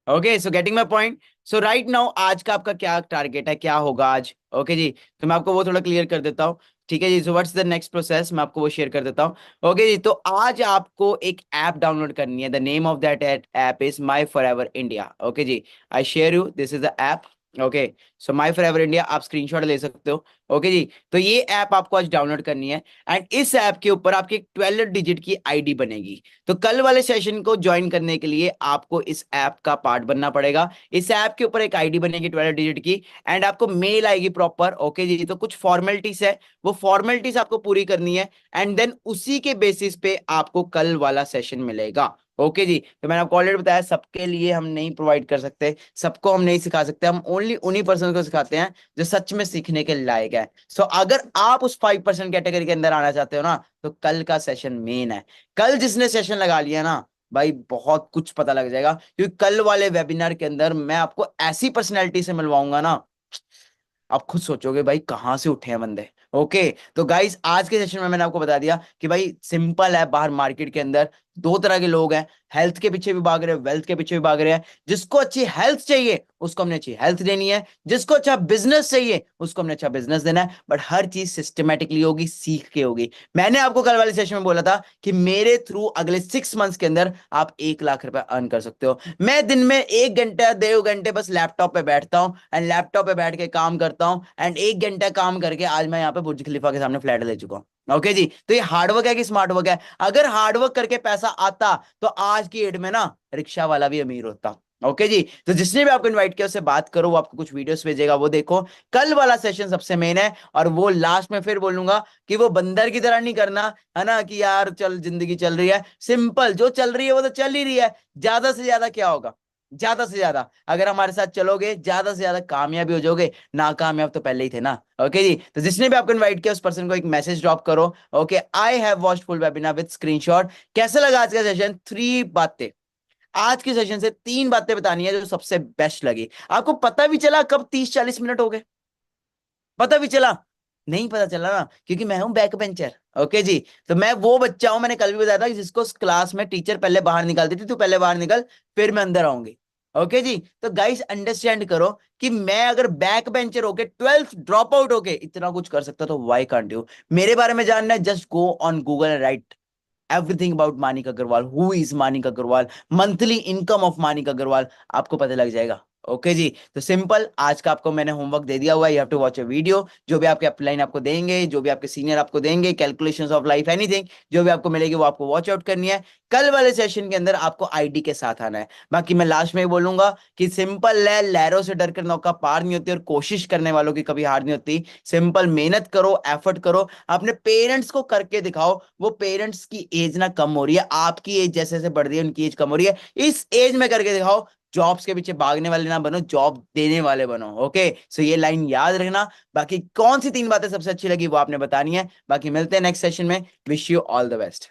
Okay, so getting my point. So right now आज का आपका क्या टारगेट है, क्या होगा आज? ओके जी, तो मैं आपको वो थोड़ा क्लियर कर देता हूँ। ठीक है जी, so what's the next process, मैं आपको वो शेयर कर देता हूँ। ओके जी, तो आज आपको एक ऐप डाउनलोड करनी है। The name of that app is my forever India. Okay जी, I share you, this is the app. Okay, so my forever India, आप स्क्रीनशॉट ले सकते हो। ओके जी, तो ये ऐप आपको आज डाउनलोड करनी है एंड इस ऐप के ऊपर आपकी 12 डिजिट की आईडी बनेगी। तो कल वाले सेशन को ज्वाइन करने के लिए आपको इस ऐप का पार्ट बनना पड़ेगा। इस ऐप के ऊपर एक आईडी बनेगी 12 डिजिट की एंड आपको मेल आएगी प्रॉपर। ओके जी, तो कुछ फॉर्मेलिटीज है, वो फॉर्मेलिटीज आपको पूरी करनी है एंड देन उसी के बेसिस पे आपको कल वाला सेशन मिलेगा। ओके जी, तो मैंने आपको ऑलरेडी बताया सबके लिए हम नहीं प्रोवाइड कर सकते, सबको हम नहीं सिखा सकते, हम ओनली उन्हीं पर्सन को सिखाते हैं जो सच में सीखने के लायक है। सो अगर आप उस 5% कैटेगरी के अंदर आना चाहते हो ना, तो कल का सेशन मेन है। कल जिसने सेशन लगा लिया ना भाई, बहुत कुछ पता लग जाएगा, क्योंकि कल वाले वेबिनार के अंदर मैं आपको ऐसी पर्सनैलिटी से मिलवाऊंगा ना, आप खुद सोचोगे भाई कहां से उठे हैं बंदे। ओके, तो गाइस आज के सेशन में मैंने आपको बता दिया कि भाई सिंपल है, बाहर मार्केट के अंदर दो तरह के लोग हैं, हेल्थ के पीछे भी भाग रहे हैं, वेल्थ के पीछे भी भाग रहे हैं। जिसको अच्छी हेल्थ चाहिए उसको हमने अच्छी हेल्थ देनी है, जिसको अच्छा बिजनेस चाहिए उसको हमने अच्छा बिजनेस देना है, बट हर चीज सिस्टमेटिकली होगी, सीख के होगी। मैंने आपको कल वाले सेशन में बोला था कि मेरे थ्रू अगले 6 मंथ्स के अंदर आप 1 लाख रुपए अर्न कर सकते हो। मैं दिन में 1 घंटा 2 घंटे बस लैपटॉप पे बैठता हूँ एंड लैपटॉप पे बैठ के काम करता हूँ एंड 1 घंटा काम करके आज मैं यहाँ पे बुर्ज खलीफा के सामने फ्लैट ले चुका हूँ। ओके जी, तो ये हार्डवर्क है कि स्मार्ट वर्क है? अगर हार्डवर्क करके पैसा आता तो आज की डेट में ना रिक्शा वाला भी अमीर होता। ओके जी, तो जिसने भी आपको इनवाइट किया उससे बात करो, वो आपको कुछ वीडियोस भेजेगा, वो देखो। कल वाला सेशन सबसे मेन है और वो लास्ट में फिर बोलूंगा कि वो बंदर की तरह नहीं करना है ना, कि यार चल जिंदगी चल रही है, सिंपल जो चल रही है वो तो चल ही रही है। ज्यादा से ज्यादा क्या होगा? ज्यादा से ज्यादा अगर हमारे साथ चलोगे ज्यादा से ज्यादा कामयाबी हो जाओगे, नाकामयाब तो पहले ही थे ना। ओके जी, तो जिसने भी आपको इनवाइट किया उस पर्सन को एक मैसेज ड्रॉप करो। Okay, I have watched full webinar with screenshot. कैसा लगा आज का सेशन? 3 बातें आज के सेशन से, 3 बातें बतानी है जो सबसे बेस्ट लगी। आपको पता भी चला कब 30-40 मिनट हो गए? पता भी चला? नहीं पता चला ना, क्योंकि मैं हूं बैक बेंचर। ओके जी, तो मैं वो बच्चा हूं, मैंने कल भी बताया था कि जिसको क्लास में टीचर पहले बाहर निकालती थी, तू पहले बाहर निकल फिर मैं अंदर आऊंगी। ओके जी, तो गाइस अंडरस्टैंड करो कि मैं अगर बैक बेंचर होके 12th ड्रॉप आउट होके इतना कुछ कर सकता तो व्हाई कांट यू? मेरे बारे में जानना है, just go on Google and write everything about Manik Agarwal, who is Manik Agarwal, monthly income of Manik Agarwal, आपको पता लग जाएगा। ओके जी, तो सिंपल आज का आपको मैंने होमवर्क दे दिया हुआ है, you have to watch a video. जो भी आपके अपलाइन आपको देंगे, जो भी आपके सीनियर आपको देंगे, कैलकुलेशंस ऑफ लाइफ, एनीथिंग जो भी आपको मिलेगी वो आपको वॉच आउट करनी है। कल वाले सेशन के अंदर आपको आईडी के साथ आना है। बाकी मैं लास्ट में ही बोलूंगा कि सिंपल है, लहरों से डर कर नौका पार नहीं होती और कोशिश करने वालों की कभी हार नहीं होती। सिंपल मेहनत करो, एफर्ट करो, अपने पेरेंट्स को करके दिखाओ। वो पेरेंट्स की एज ना कम हो रही है, आपकी एज जैसे जैसे बढ़ रही है उनकी एज कम हो रही है। इस एज में करके दिखाओ। जॉब्स के पीछे भागने वाले ना बनो, जॉब देने वाले बनो। ओके, सो ये लाइन याद रखना। बाकी कौन सी 3 बातें सबसे अच्छी लगी वो आपने बतानी है। बाकी मिलते हैं नेक्स्ट सेशन में। Wish you all the best.